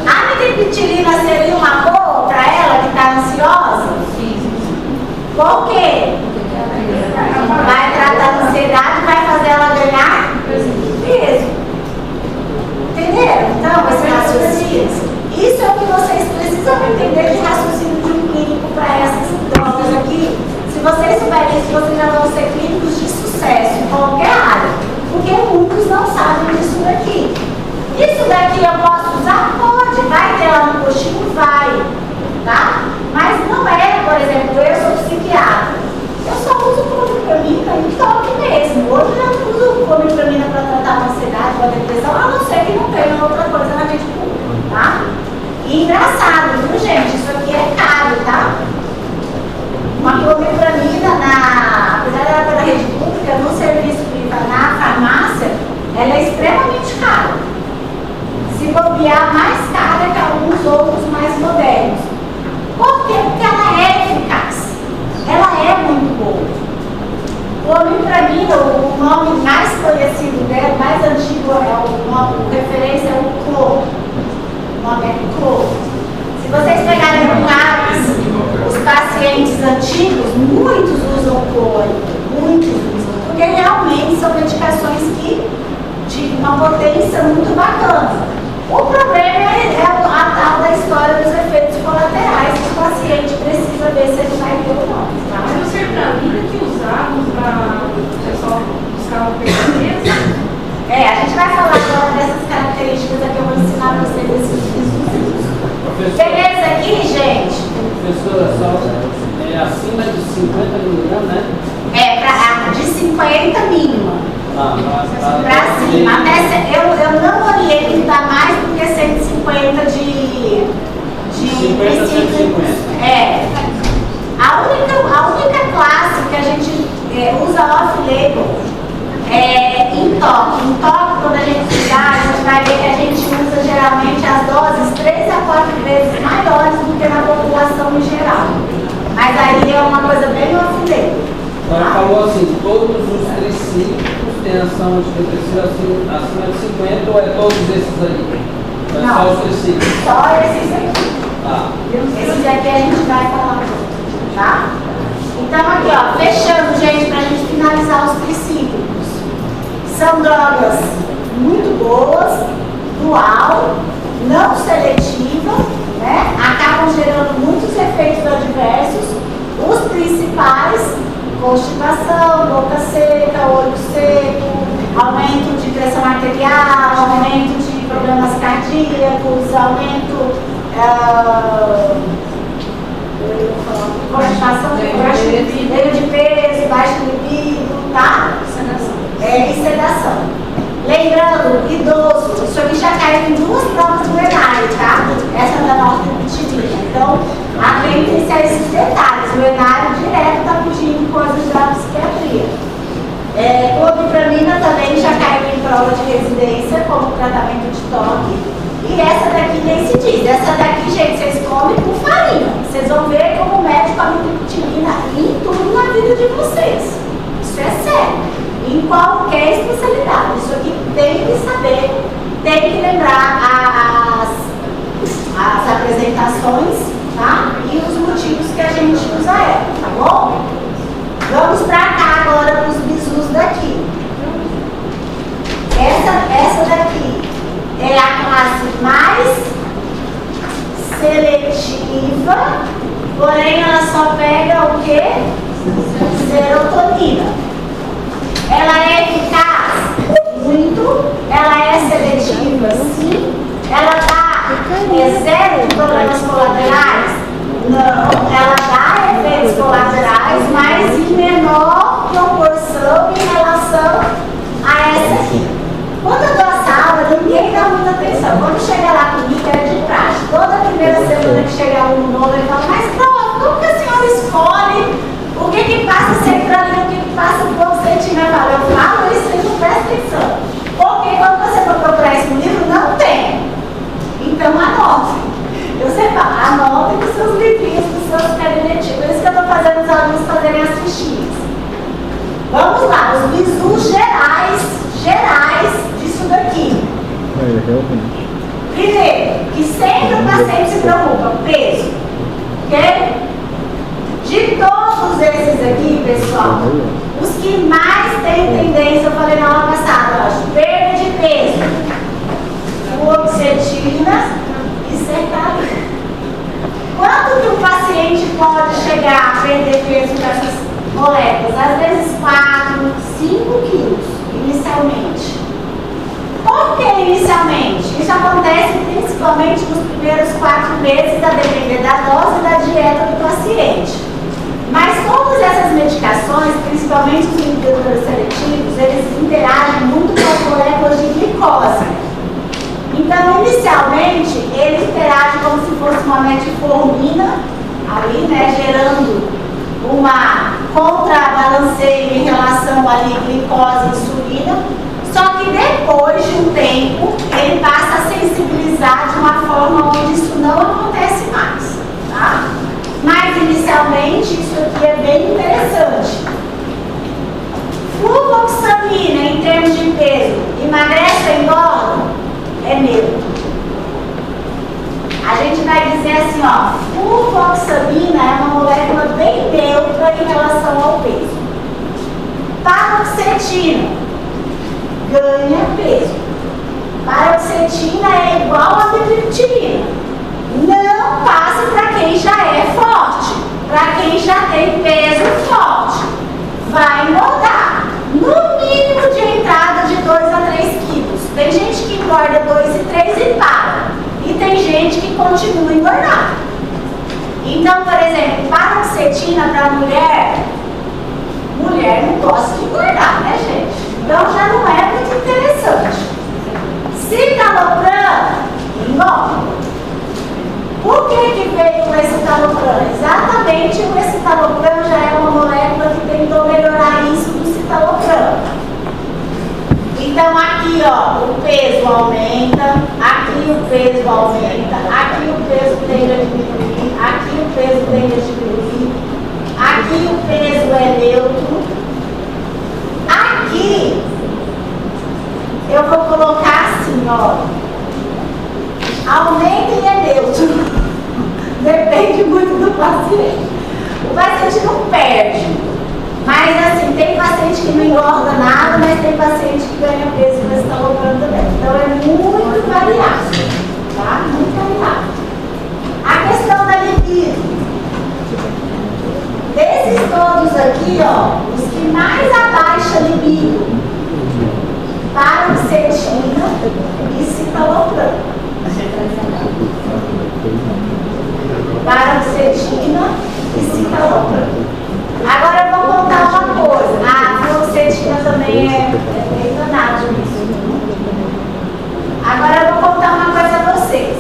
A amitriptilina seria uma boa para ela que está ansiosa? Por quê? Vai tratar a ansiedade e vai fazer ela ganhar peso. Entenderam? Então, esse raciocínio. Isso é o que vocês precisam entender de raciocínio de um clínico para essas drogas aqui. Se vocês souberem isso, vocês já vão ser clínicos de sucesso em qualquer área. Porque muitos não sabem disso daqui. Isso daqui eu posso usar? Pode. Vai ter lá no postinho? Vai. Tá? Mas não é, por exemplo, eu sou psiquiatra. Eu só uso clomipramina e toque mesmo. Hoje eu não uso clomipramina para tratar a ansiedade ou a depressão, a não ser que não tenha outra coisa na rede pública, tá? E engraçado, viu, gente? Isso aqui é caro, tá? Uma clomipramina, apesar dela ter na rede pública, no serviço privado, na farmácia, ela é extremamente cara. Se bobear, mais cara que alguns outros mais modernos. Por quê? Porque ela é eficaz. Ela é muito boa. Clomipramina, o nome mais conhecido dela, mais antigo, o referência é o cloro. O nome é cloro. Se vocês pegarem no CAPS, os pacientes pacientes antigos, muitos usam clônico, muitos usam, porque realmente são medicações que de uma potência muito bacana. O problema é a tal da história dos efeitos colaterais que o paciente precisa ver se ele vai ter ou não. Tá? Mas o sertramina que usávamos para o pessoal buscar o peso. A gente vai falar agora dessas características que eu vou ensinar para vocês esses usos. Beleza aqui, gente? Professora, só acima de 50 miligramas, né? De 50 mínima. Pra cima. Eu não oriento dar mais do que 150 de 50 a 150. A única classe que a gente usa off-label em toque. Em toque, quando a gente usar, a gente vai ver que a gente usa geralmente as doses 3 a 4 vezes maiores do que na população em geral. Mas aí é uma coisa bem off-label. Ela falou assim, todos os tricíclicos têm ação antidepressiva acima de 50 ou é todos esses aí? É só os tricíclicos? Só esses aqui. Tá. Esses aqui a gente vai falar, tá? Então aqui, ó, fechando, gente, pra gente finalizar os tricíclicos. São drogas muito boas, dual, não seletiva, né? Acabam gerando muitos efeitos adversos. Os principais: constipação, boca seca, olho seco, aumento de pressão arterial, aumento de problemas cardíacos, aumento constipação, ganho de peso, baixo libido, tá? E sedação. Lembrando, idoso, isso aqui já caiu em 2 provas do ENARE, tá? Essa da nortriptilina. Então, atentem-se a esses detalhes. O ENARE direto está pedindo coisas da psiquiatria. Clomipramina também já caiu em prova de residência como tratamento de toque. E essa daqui nem se diz. Essa daqui, gente, vocês comem com farinha. Vocês vão ver como o médico a amitriptilina em tudo na vida de vocês. Isso é sério. Em qualquer especialidade. Isso aqui tem que saber, tem que lembrar as apresentações, tá? E os motivos que a gente usa ela, tá bom? Vamos pra cá agora para os bisus daqui. Essa daqui é a classe mais seletiva, porém ela só pega o quê? Serotonina. Ela é eficaz? Muito. Ela é seletiva? Sim. Ela dá zero problemas colaterais? Não. Ela dá efeitos colaterais, mas em menor proporção em relação a essa aqui. Quando eu dou essa aula, ninguém dá muita atenção. Quando chega lá comigo, é de praxe. Toda primeira semana que chega aluno novo, ele fala: mas prof, como que a senhora escolhe o que passa centralina, o que passa o povo sentimental? Eu falo isso e não presta atenção. Porque quando você for procurar isso no livro, não tem. Então anote. Eu sempre falo, anote com seus livrinhos, com seus cadernetinhos. Por isso que eu estou fazendo os alunos fazerem as fichinhas. Vamos lá, os bisus gerais disso daqui. Primeiro, que sempre o paciente se preocupa, peso. Ok? De todos esses aqui, pessoal, os que mais têm tendência, eu falei na aula passada, eu acho, perda de peso, fluoxetina e sertralina. Quanto que o paciente pode chegar a perder peso com essas moléculas? Às vezes 4, 5 quilos, inicialmente. Por que inicialmente? Isso acontece principalmente nos primeiros 4 meses, a depender da dose e da dieta do paciente. Mas todas essas medicações, principalmente os inibidores seletivos, eles interagem muito com as moléculas de glicose. Então, inicialmente, ele interage como se fosse uma metformina, ali, né, gerando uma contrabalanceio em relação ali glicose e insulina. Só que depois de um tempo, ele passa a sensibilizar de uma forma onde isso não acontece mais, tá? Mas inicialmente isso aqui é bem interessante. Fluvoxamina, em termos de peso, emagrece ou engorda? É neutro. A gente vai dizer assim, ó, fluvoxamina é uma molécula paroxetina ganha peso. Paroxetina é igual a amitriptilina. Não passa para quem já é forte, para quem já tem peso forte. Vai engordar. No mínimo de entrada de 2 a 3 quilos. Tem gente que engorda 2 e 3 e para. E tem gente que continua engordando. Então, por exemplo, paroxetina para mulher não gosta de engordar, né, gente? Então já não é muito interessante. Citalopram, engorda. Por que veio o escitalopram? Exatamente, o escitalopram já é uma molécula que tentou melhorar isso do citalopram. Então aqui, ó, o peso aumenta, aqui o peso aumenta, aqui o peso tende a diminuir, aqui o peso tende a diminuir, aqui o peso é neutro. Aqui eu vou colocar assim, ó, aumenta e é neutro. Depende muito do paciente. O paciente não perde. Mas assim, tem paciente que não engorda nada, mas tem paciente que ganha peso com escitalopram também. Então é muito variável, tá? Muito variável. A questão da libido. Desses todos aqui, ó, os que mais abaixa a libido, paroxetina e citalopram. Paroxetina e citalopram. Agora eu vou contar uma coisa. A fluoxetina também é bem danada nisso. Agora eu vou contar uma coisa a vocês.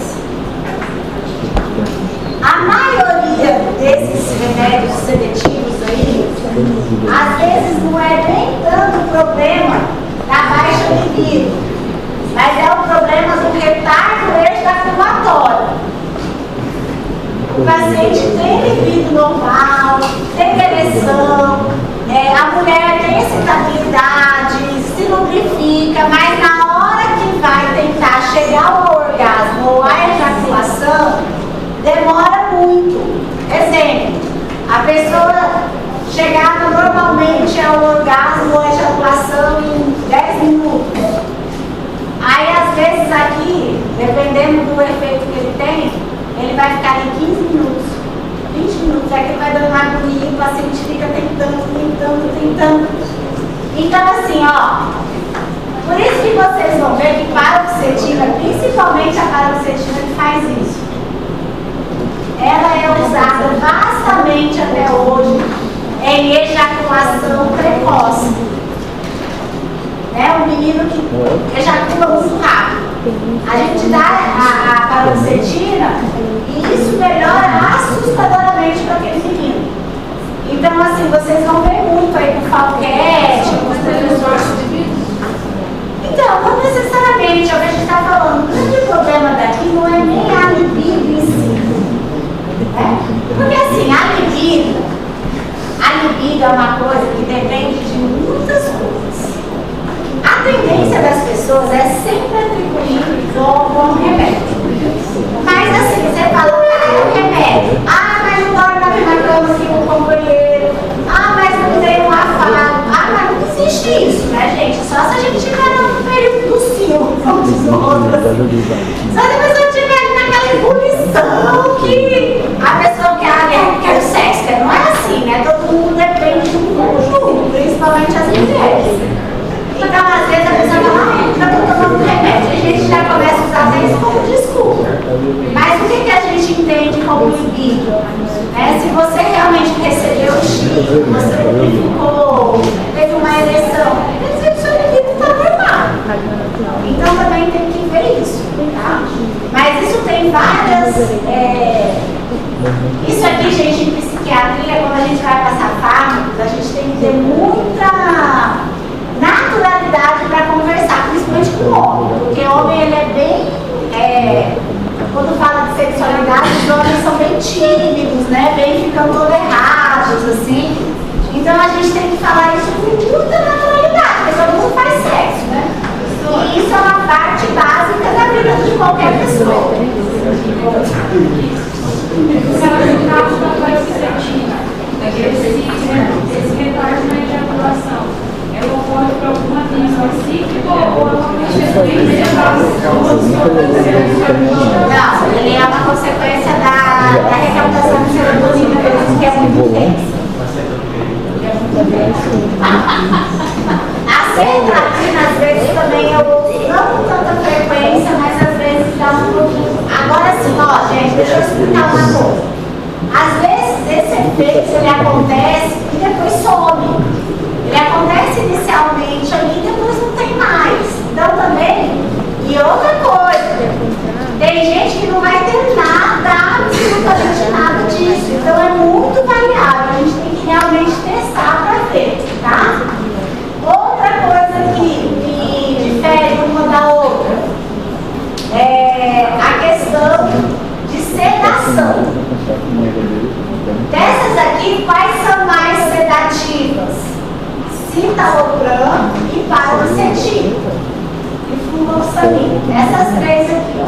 A maioria desses remédios seletivos aí, às vezes não é nem tanto o problema da baixa libido, mas é o problema do retardo ejaculatório. O paciente tem libido normal, tem ereção, a mulher tem excitabilidade, se lubrifica, mas na hora que vai tentar chegar ao orgasmo ou à ejaculação, demora muito. Exemplo, a pessoa chegava normalmente ao orgasmo ou à ejaculação em 10 minutos. Aí às vezes aqui, dependendo do efeito que ele tem, ele vai ficar em 15 minutos, 20 minutos, é que ele vai dando uma agonia, o paciente fica tentando. Então assim, ó, por isso que vocês vão ver que paroxetina, principalmente a paroxetina que faz isso, ela é usada vastamente até hoje em ejaculação precoce. Um menino que ejacula muito rápido. A gente dá a paroxetina e isso melhora assustadoramente para aquele menino. Então, assim, vocês vão ver muito aí com falquete, com os professores. Então, não necessariamente, é o que a gente está falando. O grande problema daqui não é nem a libido em si. Porque, assim, a libido é uma coisa que depende de muitas coisas. A tendência das pessoas é sempre atribuir com um remédio. Mas assim, você fala, o remédio. Mas não dorme na mesma cama que o companheiro. Mas não tem um afago. Mas não existe isso, né, gente? Só se a gente estiver no período do ciúme, como diz o outro. Só se a pessoa estiver naquela ebulição que a pessoa quer o sexo. Não é assim, né? Todo mundo depende de um conjunto, principalmente as mulheres. Então, às vezes, a pessoa fala, eu estou tomando remédio. A gente já começa a usar até isso como desculpa. Mas o que a gente entende como libido? Se você realmente recebeu o X, você lubrificou, teve uma ereção, quer dizer que o seu libido está normal. Então, também tem que ver isso. Tá? Mas isso tem várias... Isso aqui, gente, em psiquiatria, quando a gente vai passar fármacos, a gente tem que ter muita naturalidade para conversar, principalmente com o homem, porque o homem ele é bem, quando fala de sexualidade, os homens são bem tímidos, né, bem ficando todos errados, assim. Então a gente tem que falar isso com muita naturalidade, porque todo mundo faz sexo, né? E isso é uma parte básica da vida de qualquer pessoa. Esse retardo na ejaculação é o aponta para alguma linha específica ou é uma consequência das Não, ele é uma consequência da recaptação de serotonina, que é muito intensa. A sertralina, às vezes, também eu uso, não com tanta frequência, mas às vezes dá um pouquinho. Agora sim, ó, gente, deixa eu explicar uma coisa. Às vezes, esse efeito, ele acontece e depois some. Ele acontece inicialmente ali e depois não tem mais. Então, também, e outra coisa, tem gente que não vai ter nada, absolutamente nada disso. Então, é muito variável. A gente tem que realmente testar para ver, tá? Outra coisa que difere uma da outra é a questão de sedação. Dessas aqui, quais são mais sedativas? Citalopram e paroxetina e fluvoxamina. Essas três aqui, ó.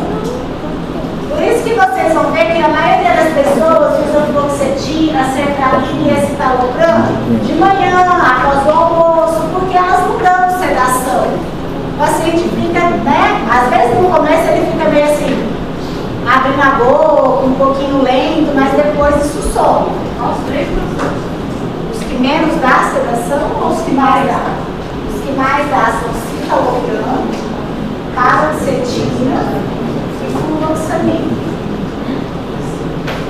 Por isso que vocês vão ver que a maioria das pessoas usa fluvoxetina, sertralina e citalopram de manhã, após o almoço, porque elas não dão sedação. O paciente fica, né? Às vezes no começo ele fica meio assim, abrindo a boca, um pouquinho lento, mas depois isso some. Os três Os que menos dá sedação ou os que mais dá? Os que mais dá são citalopram, paroxetina e fluvoxamina.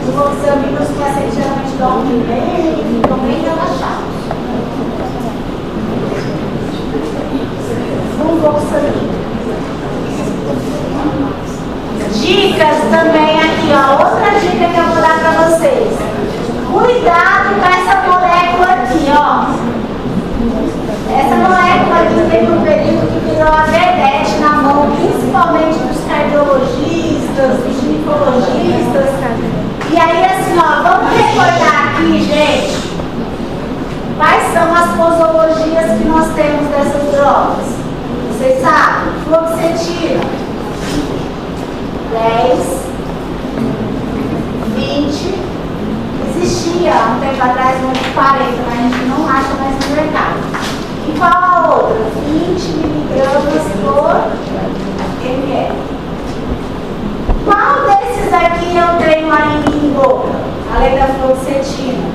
Fluvoxamina, os pacientes geralmente dormem bem e ficam bem relaxados. Fluvoxamina. Dicas também aqui, ó. Outra dica que eu vou dar para vocês. Cuidado com essa molécula aqui, ó. Essa molécula aqui teve um período que virou a vedete na mão, principalmente dos cardiologistas, dos ginecologistas. E aí, assim, ó, vamos recordar aqui, gente, quais são as posologias que nós temos dessas drogas. Vocês sabem? Fluoxetina. 10, 20, existia há um tempo atrás, uns 40, mas a gente não acha mais no mercado. E qual a outra? 20 miligramas por ml. Qual desses aqui eu tenho ainda em boca, além da fluoxetina?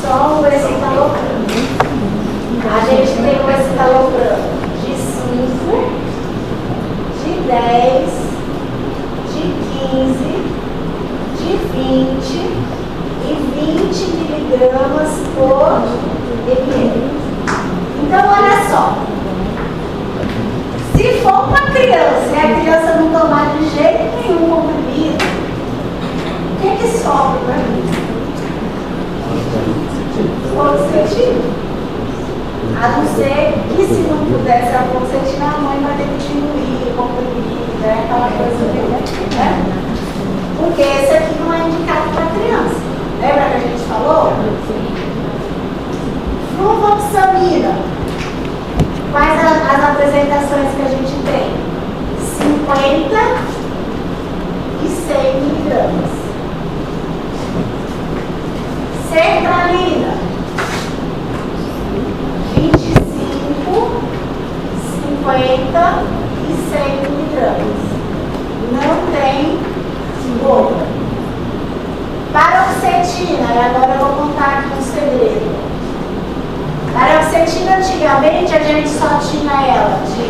Só o escitalopram. A gente tem o escitalopram de 10, de 15, de 20 e 20 miligramas por ml. Então, olha só. Se for uma criança e a criança não tomar de jeito nenhum comprimido, o que sobra para mim? Fluoxetina. A não ser que, se não puder ser a fluoxetina, a mãe vai ter que diminuir o comprimido, né? Aquela coisa dele, né? Porque esse aqui não é indicado para criança. Lembra que a gente falou? Fluvoxamina. Quais as apresentações que a gente tem? 50 e 100 miligramas. Sertralina. 25, 50 e 100 miligramas. Não tem boca. Paroxetina, e agora eu vou contar aqui um segredo. Paroxetina, antigamente, a gente só tinha ela de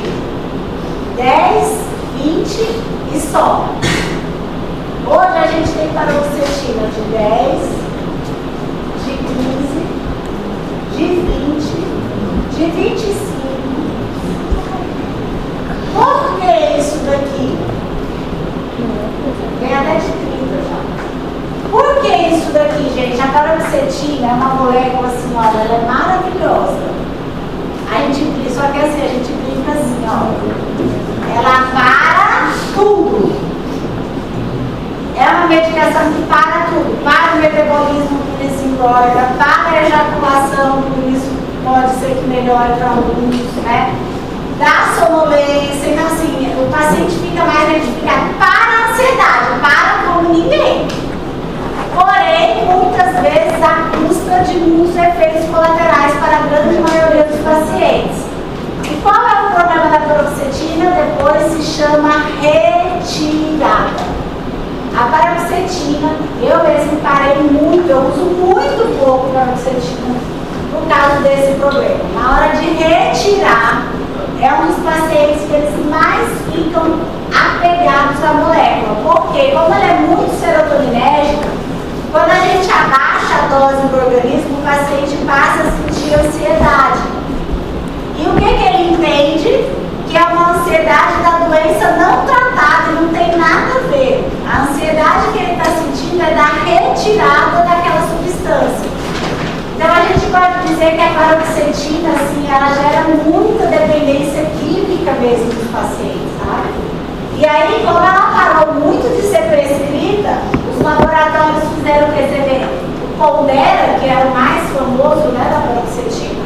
10, 20 e só. Hoje a gente tem paroxetina de 10, de 15, de 20, de 25. Por que isso daqui? Tem até de 30 já. Por que isso daqui, gente? A paroxetina é uma molécula assim, olha, ela é maravilhosa. A gente brinca, só que assim, a gente brinca assim, ó. Ela para tudo. É uma medicação que para tudo. Para o metabolismo, por isso engorda. Para a ejaculação, por isso pode ser que melhore para alguns, né? Dá sonolência. Então, assim, o paciente fica mais identificado para a ansiedade, para como ninguém. Porém, muitas vezes, a custa de muitos efeitos Eu mesmo parei muito, eu uso muito pouco paroxetina por causa desse problema. Na hora de retirar, é um dos pacientes que eles mais ficam apegados à molécula. Porque, como ela é muito serotoninérgica, quando a gente abaixa a dose do organismo, o paciente passa a sentir ansiedade. E o que ele entende? Que é uma ansiedade da doença não tratada e não tem nada a ver. A ansiedade que ele está sentindo é da retirada daquela substância. Então a gente pode dizer que a paroxetina, assim, ela gera muita dependência química mesmo dos pacientes, sabe? E aí, como ela parou muito de ser prescrita, os laboratórios fizeram receber o Pondera, que é o mais famoso, né, da paroxetina.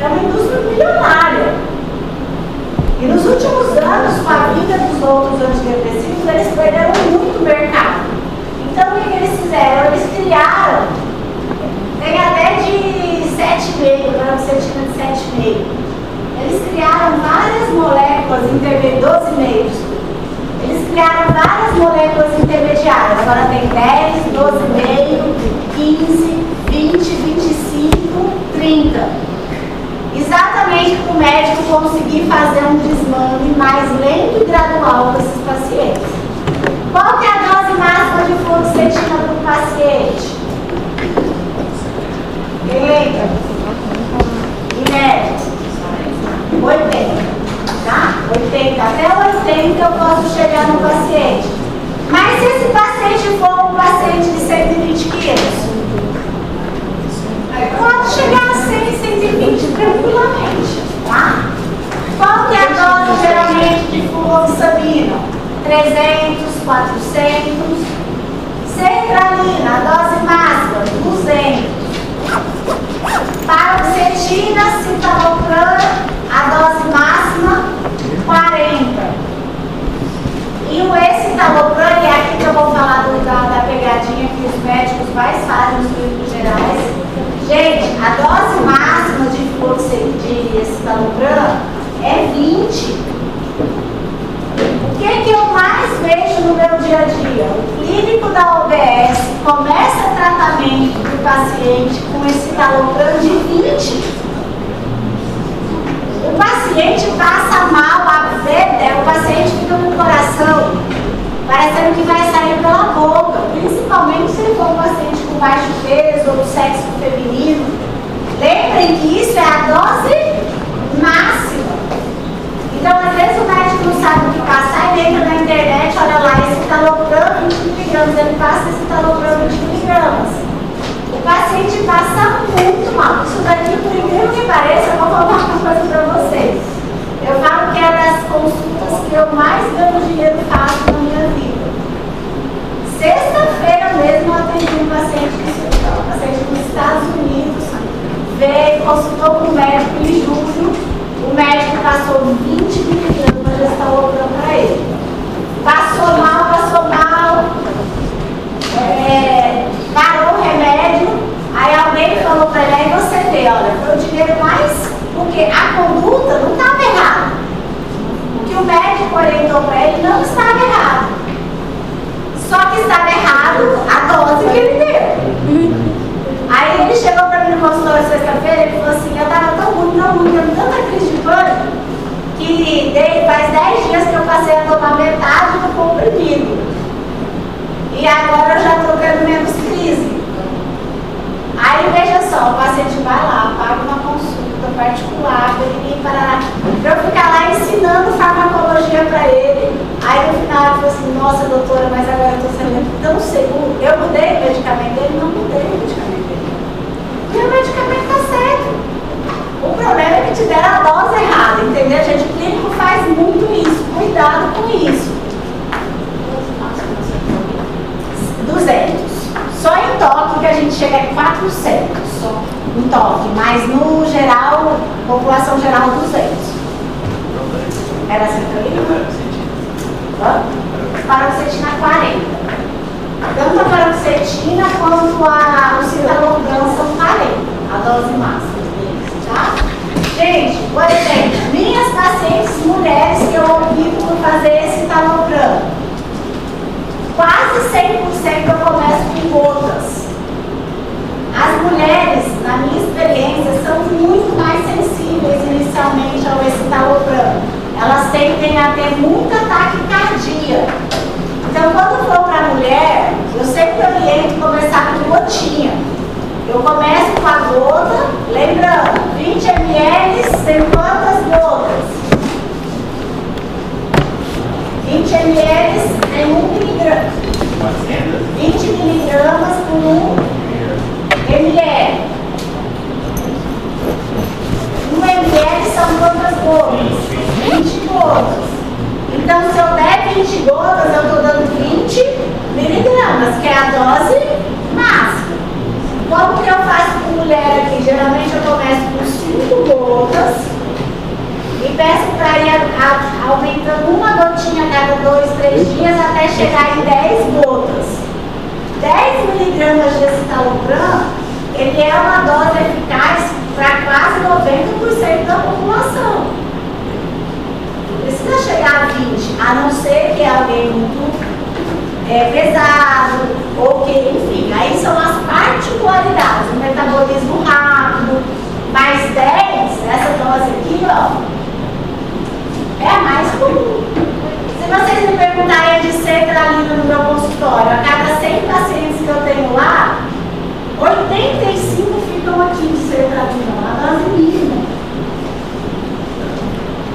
É uma indústria milionária. E nos últimos anos, com a vinda dos outros antidepressivos, eles perderam muito mercado. Então, o que eles fizeram? Eles criaram, tem até de 7,5, paroxetina de 7,5. Eles criaram várias moléculas intermediárias, 12,5. Eles criaram várias moléculas intermediárias. Agora tem 10, 12,5, 15, 20, 25, 30. Exatamente para o médico conseguir fazer um desmame mais lento e gradual desses pacientes. Qual que é a dose máxima de fluoxetina para o paciente? Quem lembra? Em média? 80. Tá? 80. Até 80 eu posso chegar no paciente. Mas se esse paciente for um paciente de 120 quilos, pode chegar a 100, 120 tranquilamente, tá? Qual que é a dose geralmente de fluoxamina? 300, 400. Sertralina, a dose máxima, 200. Paroxetina, citalopram, a dose máxima, 40. E o escitalopram, e é aqui que eu vou falar da pegadinha que os médicos mais fazem nos clínicos gerais. Gente, a dose máxima de escitalopram é 20. O que eu mais vejo no meu dia a dia? O clínico da OBS começa o tratamento do paciente com escitalopram de 20. O paciente passa mal, o paciente fica com o coração parecendo que vai sair pela boca, principalmente se ele for um paciente com baixo peso ou sexo feminino. Lembrem que isso é a dose máxima. Então, às vezes o médico não sabe o que passar e entra na internet, olha lá, escitalopram 20 mg, ele passa escitalopram 20 mg. O paciente passa muito mal. Isso daqui, por incrível que pareça, eu vou falar uma coisa para vocês. Eu falo que é das consultas que eu mais ganho dinheiro faço na minha vida. Sexta-feira mesmo eu atendi um paciente dos Estados Unidos, veio, consultou com o médico em julho, o médico passou 20 mg de escitalopram para ele. Passou mal, parou o remédio, aí alguém falou para ele, aí você vê, olha, foi o dinheiro mais, porque a conduta não estava errada. O que o médico orientou para ele não estava errado. Só que estava errado a dose que ele deu. Aí ele chegou para mim no consultório sexta-feira, ele falou assim, eu estava tão ruim, tendo tanta crise de pânico, que faz 10 dias que eu passei a tomar metade do comprimido. E agora eu já estou tendo menos crise. Aí veja só, o paciente vai lá, paga uma consulta particular, para eu ficar lá ensinando farmacologia para ele. Aí no final ele falou assim, nossa doutora, mas agora eu estou sendo tão seguro. Eu mudei o medicamento dele? Não mudei o medicamento dele. E o medicamento está certo. O problema é que te deram a dose errada, entendeu? Gente, o clínico faz muito isso. Cuidado com isso. 200. Só em toque que a gente chega a 400. Só em toque. Mas no geral, população geral 200. Era sertralina? Paroxetina 40. Tanto a paroxetina quanto o citalopram são 40. A dose máxima. Tá? Gente, por exemplo, minhas pacientes mulheres que eu opto por fazer esse citalopram. quase 100% eu começo com gotas. As mulheres, na minha experiência, são muito mais sensíveis inicialmente ao escitalopram. Elas tendem a ter muita taquicardia. Então, quando for para a mulher, eu sempre oriento começar com gotinha. Eu começo com a gota, lembrando, 20 ml tem quantas gotas? 20 ml tem 1 miligrama. 20 miligramas por 1 ml. 1 ml são quantas gotas? 20 gotas. Então, se eu der 20 gotas, eu estou dando 20 miligramas, que é a dose máxima. Como que eu faço com mulher aqui? Geralmente eu começo com 5 gotas e peço para ir aumentando uma gotinha a cada 2, 3 dias até chegar em 10 gotas. 10 miligramas de escitalopram, ele é uma dose eficaz para quase 90% da população. Não precisa chegar a 20, a não ser que alguém muito pesado, ou que, enfim, aí são as particularidades, o metabolismo rápido, mais 10, essa dose aqui, ó, é a mais comum. Se vocês me perguntarem de sertralina no meu consultório, a cada 100 pacientes que eu tenho lá, 85 ficam aqui de sertralina, a dose mínima.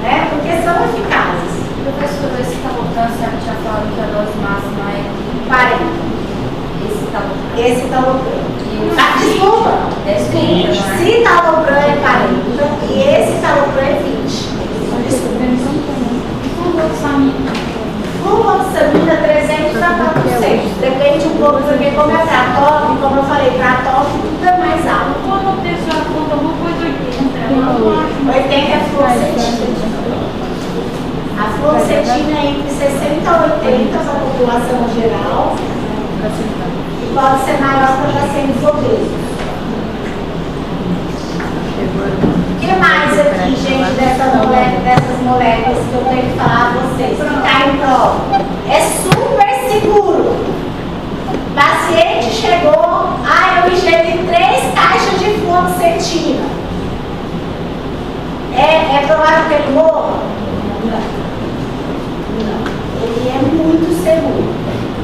Né? Porque são eficazes. Professor, esse escitalopram, você tinha falado que a dose máxima é 40. Esse escitalopram. Desculpa. Citalopram é 40 e esse escitalopram é 20. Fluvoxamina 300 a 400. Depende um pouco, porque como é para toque, como eu falei, para toque tudo é mais alto. Quando a pessoa conta uma coisa 80 é fluoxetina. A fluoxetina é entre 60 a 80 para a população geral e pode ser maior para pacientes obesos. O que mais aqui, gente, dessas moléculas que eu tenho que falar a vocês? Que está em prova. É super seguro. O paciente chegou, eu ingeri 3 caixas de fluoxetina. É provável que ele morra? Não. Ele é muito seguro.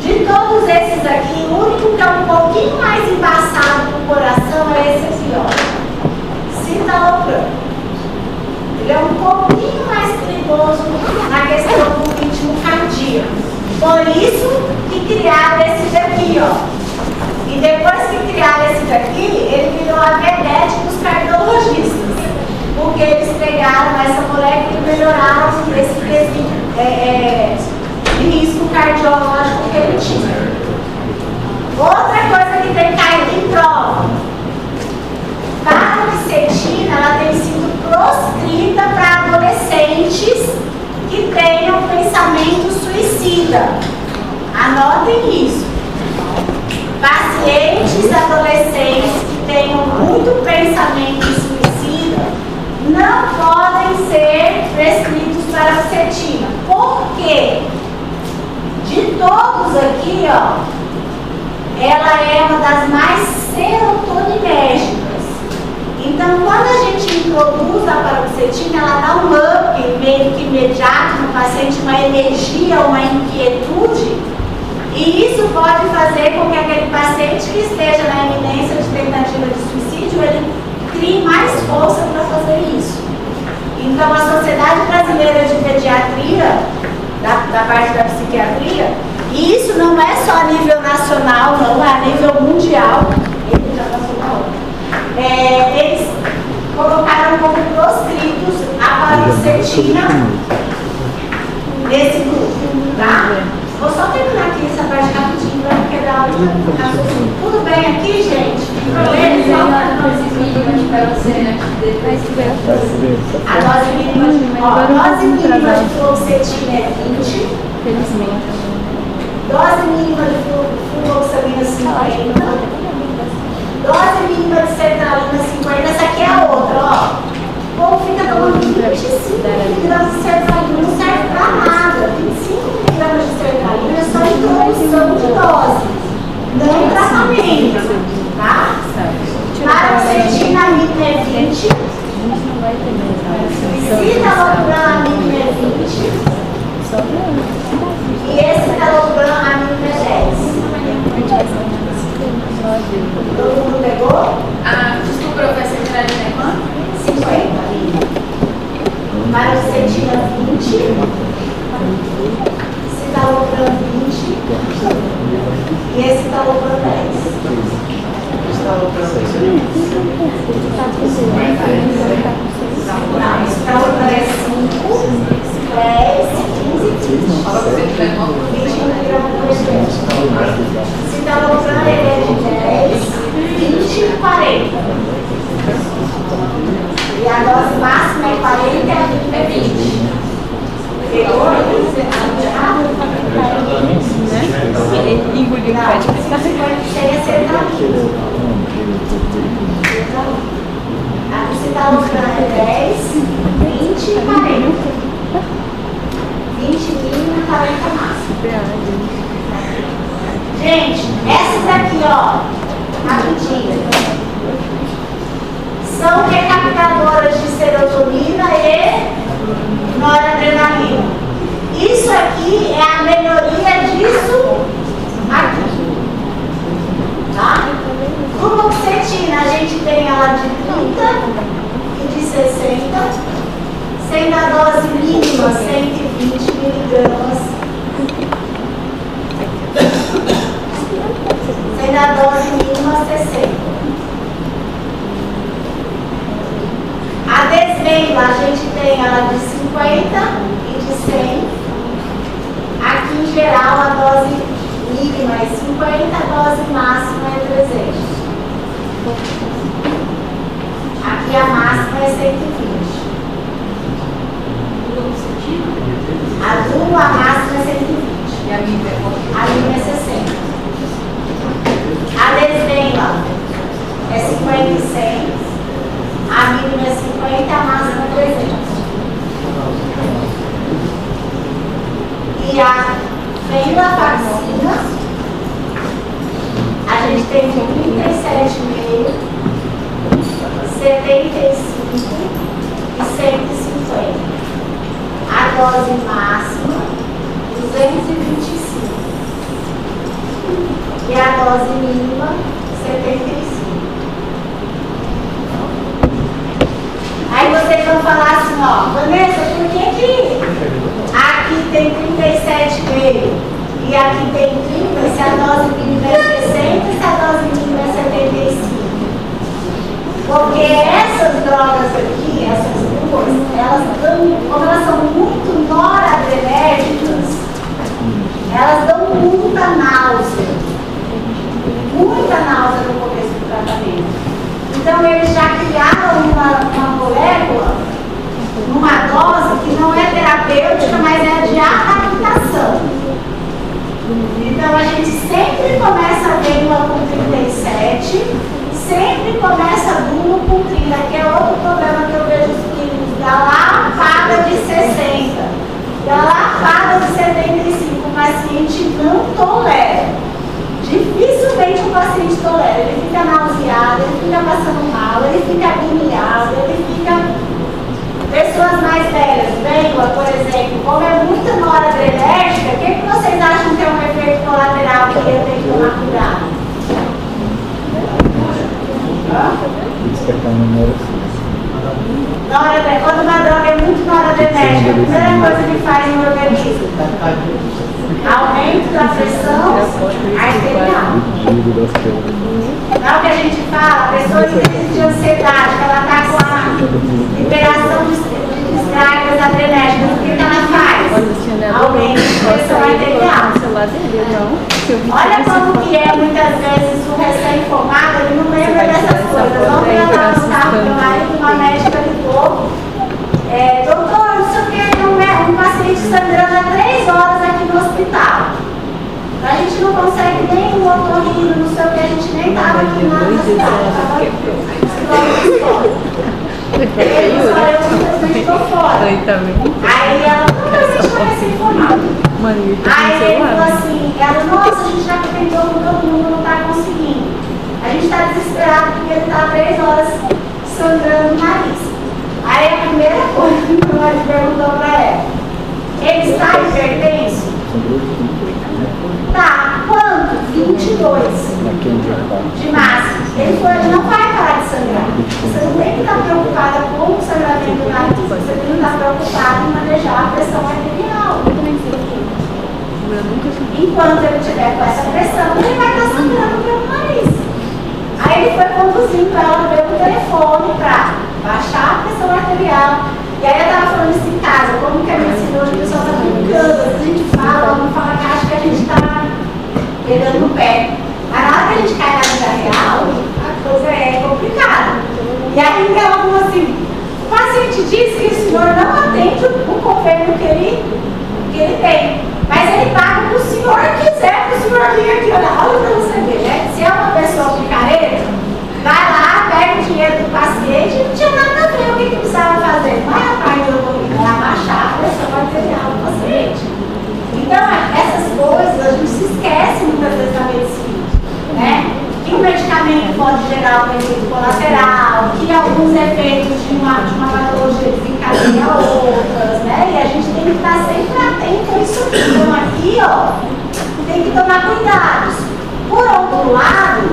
De todos esses aqui, o único que é um pouquinho mais embaçado para o coração é esse aqui, ó. Citalopram. Ele é um pouquinho mais perigoso na questão do ritmo cardíaco. Por isso que criaram esse daqui, ó. E depois que criaram esse daqui, ele virou a vedete dos cardiologistas. Porque eles pegaram essa molécula e melhoraram esse quesito de risco cardiológico que ele tinha. Outra coisa que tem caído em prova. Paroxetina, ela tem sido proscrita para adolescentes que tenham pensamento suicida. Anotem isso. Pacientes adolescentes que tenham muito pensamento suicida não podem ser prescritos paroxetina. Por quê? De todos aqui, ó, ela é uma das mais serotoninérgicas. Então, quando a gente introduz a paroxetina, ela dá um up meio que imediato no paciente, uma energia, uma inquietude, e isso pode fazer com que aquele paciente que esteja na iminência de tentativa de suicídio, ele crie mais força para fazer isso. Então, a Sociedade Brasileira de Pediatria, da parte da psiquiatria, e isso não é só a nível nacional, não, é a nível mundial. Ele já passou na hora. Eles colocaram como proscritos a paroxetina nesse grupo, tá? Vou só terminar aqui essa parte rapidinho para não quebrar o raciocínio. Tudo bem aqui, gente? a dose mínima de paroxetina depois que vai A dose mínima de fluoxetina é 20. Felizmente. Dose mínima de fluvoxamina 50. Dose mínima de sertralina 50. Essa aqui é a outra, ó. O povo fica tomando 25 miligramas de sertralina, não serve pra nada. 25 miligramas de sertralina é só introdução 20. Citalopram a mínima é 20. E esse citalopram a mínima é 10. Todo mundo pegou? Desculpa, professor, entrar de quanto? 50. Paroxetina 20. Citalopram 20. E esse citalopram 10. Não, citalopram é 5, 10, 15 e 20. 20 miligramas por espécie. Citalopram é de 10, 20 e 40. E a dose máxima é 40 e a mínima é 20. Pegou? Engoliu o pé de pescar. Seria sertalinho. A do citalopram é 10, 20 e 40. 20 mínima, 40 máxima. Gente, essas daqui, ó, rapidinho, são recaptadoras de serotonina e noradrenalina. Isso aqui é a melhoria disso aqui. Tá? Fluoxetina, a gente tem ela de 30 e de 60, sendo a dose mínima 120 miligramas. Sendo a dose mínima 60. A desvenda, a gente tem ela de 50 e de 100. Aqui, em geral, a dose mínima é 50, a dose máxima é 300. Aqui a máxima é 120. A dupla, a máxima é 120. E a mínima é quanto? A mínima é 60. A desvenda é 50 e 100. A mínima é 50, a máxima é 300. E a venlafaxina, a gente tem de 37,5, 75 e 150. A dose máxima, 225. E a dose mínima, 75. Aí vocês vão falar assim, ó, Vanessa, por que aqui tem 37,5 e aqui tem 30, se a dose mínima é 60 e se a dose mínima é 75? Porque essas drogas aqui, essas duas, elas dão, como elas são muito noradrenérgicas, elas dão muita náusea no começo do tratamento. Então, eles já criaram uma molécula, numa dose que não é terapêutica, mas é de adaptação. Então, a gente sempre começa a vênula com 37, sempre começa a bula com 30, que é outro problema que eu vejo os clínicos, lapada de 60, lapada de 75, o paciente não tolera. Dificilmente o paciente tolera, ele fica nauseado, ele fica passando mal, ele fica agoniado, ele fica... Pessoas mais velhas, vênula, por exemplo, como é muito noradrenérgica, o que vocês acham que é um efeito colateral que eu tenho que tomar cuidado? Quando uma droga é muito noradrenérgica, a primeira coisa que faz no organismo, aumento da pressão arterial. Não é o que a gente fala, a pessoa em crise de ansiedade, que ela está com a liberação de descargas adrenérgicas, o que ela faz? Aumenta a pressão arterial. Olha como que é, muitas vezes, o recém-formado, ele não lembra dessas coisas. Ontem eu estava no carro do meu marido, uma médica ligou, doutor, não sei o que, um paciente sangrando há 3 horas aqui no hospital. A gente não consegue nem o otorrino, não sei o que, a gente nem estava aqui na cidade, estava eu estou fora. Aí ela, como a gente vai ser informado? Aí ele falou assim, nossa, a gente já tentou com todo mundo, não está conseguindo. A gente está desesperado porque ele está 3 horas sangrando na médico perguntou para ela: ele está hipertenso? Tá, quanto? 22 de massa. Ele falou: ele não vai parar de sangrar. Você não tem que estar preocupada com o sangramento do nariz, você tem que estar preocupada em manejar a pressão arterial. Enquanto ele estiver com essa pressão, ele vai estar sangrando pelo nariz. Aí ele foi conduzindo ela pelo telefone para baixar a pressão arterial. E aí eu estava falando isso em casa, como que a minha senhora, o pessoal está brincando, a gente fala, ela não fala que acha que a gente está pegando no pé. Mas na hora que a gente cai na vida real, a coisa é complicada. E aí ela falou assim: o paciente disse que o senhor não atende o convênio que ele tem. Mas ele paga o que o senhor quiser, que o senhor vir aqui olhar. Olha para você ver, né? Se é uma pessoa picareta, vai lá, pega o dinheiro do paciente e não tinha nada a ver o que precisava fazer. Não é a parte do volume, é abaixar a pressão arterial do paciente. Então, essas coisas a gente se esquece muitas vezes da medicina, né? Que o medicamento pode gerar um efeito colateral, que alguns efeitos de uma patologia desencadeia outras, né? E a gente tem que estar sempre atento a isso aqui. Então aqui, ó, tem que tomar cuidados. Por outro lado,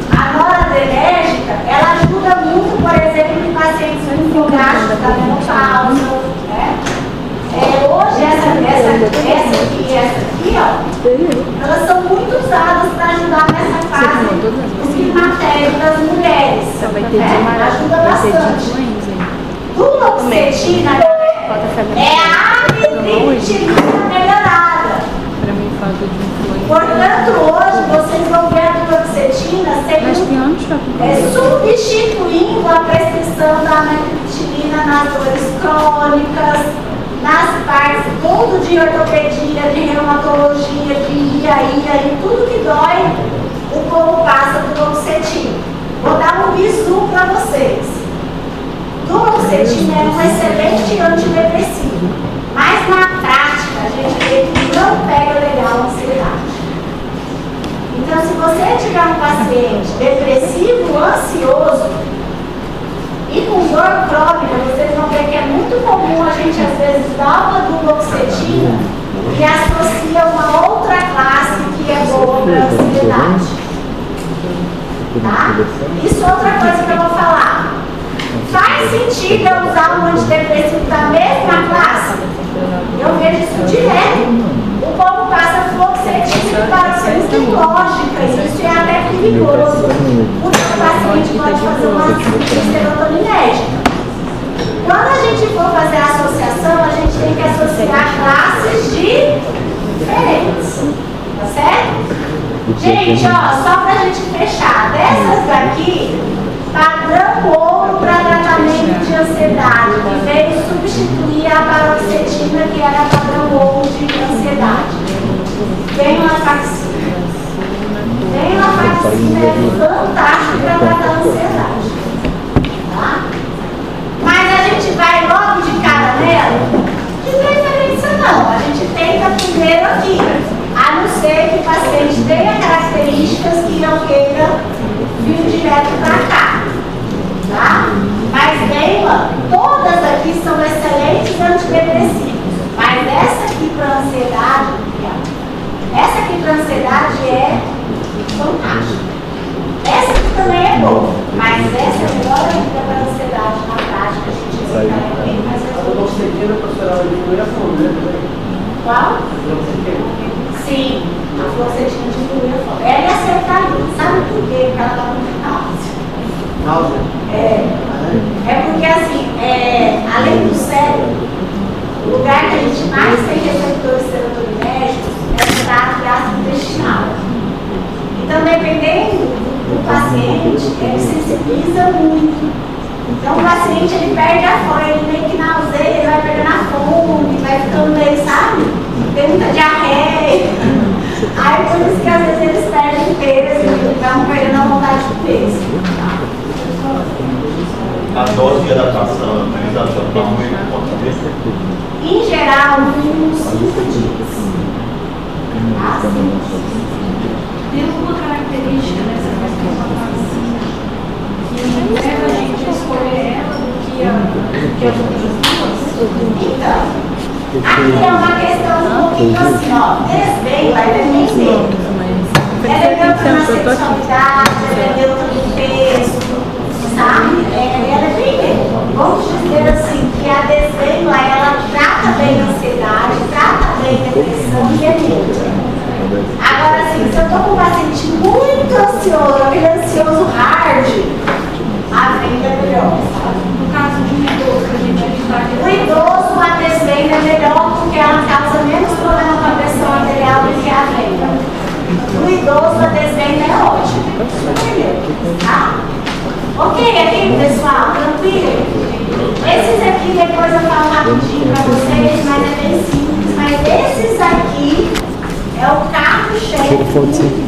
a noradrenérgica, ela ajuda muito, por exemplo, em pacientes linfogásticos da menopausa, né? Hoje essa aqui, ó, elas são muito usadas para ajudar nessa fase do climatério das mulheres. Ajuda bastante. Duloxetina é a amitriptilina melhorada. Portanto, hoje vocês vão ver a duloxetina substituindo a prescrição da amitriptilina nas dores crônicas, nas partes, tudo de ortopedia, de reumatologia, de ia, tudo que dói, o povo passa duloxetina. Vou dar um bisu para vocês. Duloxetina é um excelente antidepressivo, mas na prática a gente vê que não pega legal a ansiedade. Então, se você tiver um paciente depressivo, ansioso e com dor crônica, vocês vão ver que é muito comum a gente às vezes dar uma duloxetina e associa uma outra classe que é boa para a ansiedade. Tá? Isso é outra coisa que eu vou falar. Faz sentido eu usar um antidepressivo da mesma classe? Eu vejo isso direto. O povo passa fluoxetina para ser lógica, isso é até perigoso, porque o paciente pode fazer uma síndrome serotoninérgica. Quando a gente for fazer a associação, a gente tem que associar classes diferentes, tá certo? Gente, ó, só pra gente fechar, dessas daqui, padrão ouro para tratamento de ansiedade, que veio substituir a paroxetina, que era padrão ouro de ansiedade. Vem uma vacina. Vem uma vacina, é fantástico para tratar a ansiedade. Tá? Mas a gente vai logo de cara nela? De preferência não. A gente tenta primeiro aqui. A não ser que o paciente tenha características que não queira vir direto para cá. Tá? Mas Leila, todas aqui são excelentes antidepressivos. Mas essa aqui para ansiedade, é fantástica. Essa aqui também é boa, mas essa é a melhor ainda para ansiedade na prática. A gente vai bem mais a duloxetina, professora, diminui a fome, né? Qual? Sim, a fluoxetina diminui a fome. Ela é acertadinha. Sabe por quê? Porque ela está muito náusea. Náusea? É porque assim, além do cérebro, o lugar que a gente mais tem receptores serotoninérgicos é o trato gastrointestinal. Então, dependendo do paciente, ele sensibiliza muito. Então, o paciente ele perde a fome, ele meio que nauseia, ele vai perdendo a fome, vai ficando meio, sabe? Tem muita diarreia. Aí, por isso que às vezes eles perdem peso, então perdendo a vontade de peso. A dose de adaptação, a utilização em geral, uns 5 dias. Tem alguma característica dessa questão da vacina que leva a gente a escolher ela do que as outras duas? Aqui é uma questão um pouquinho assim, ó. Desvém vai depender. Ela é neutra na sexualidade, ela é neutra no peso, sabe? Ela é bem. Vamos dizer assim, que a desvém ela trata bem a ansiedade, trata bem a depressão e é neutra. Agora, assim, se eu estou com um paciente muito ansioso, aquele ansioso hard, a venda é melhor, sabe? No caso de um idoso, a gente evitar O idoso, a desvenda é melhor porque ela causa menos problema com a pressão arterial do que a venda. No idoso, a desvenda é ótima. Entendeu? Tá? Ok, aqui, pessoal, tranquilo? Esses aqui depois eu falo rapidinho para vocês, mas é bem simples. Mas esses aqui é o carro-chefe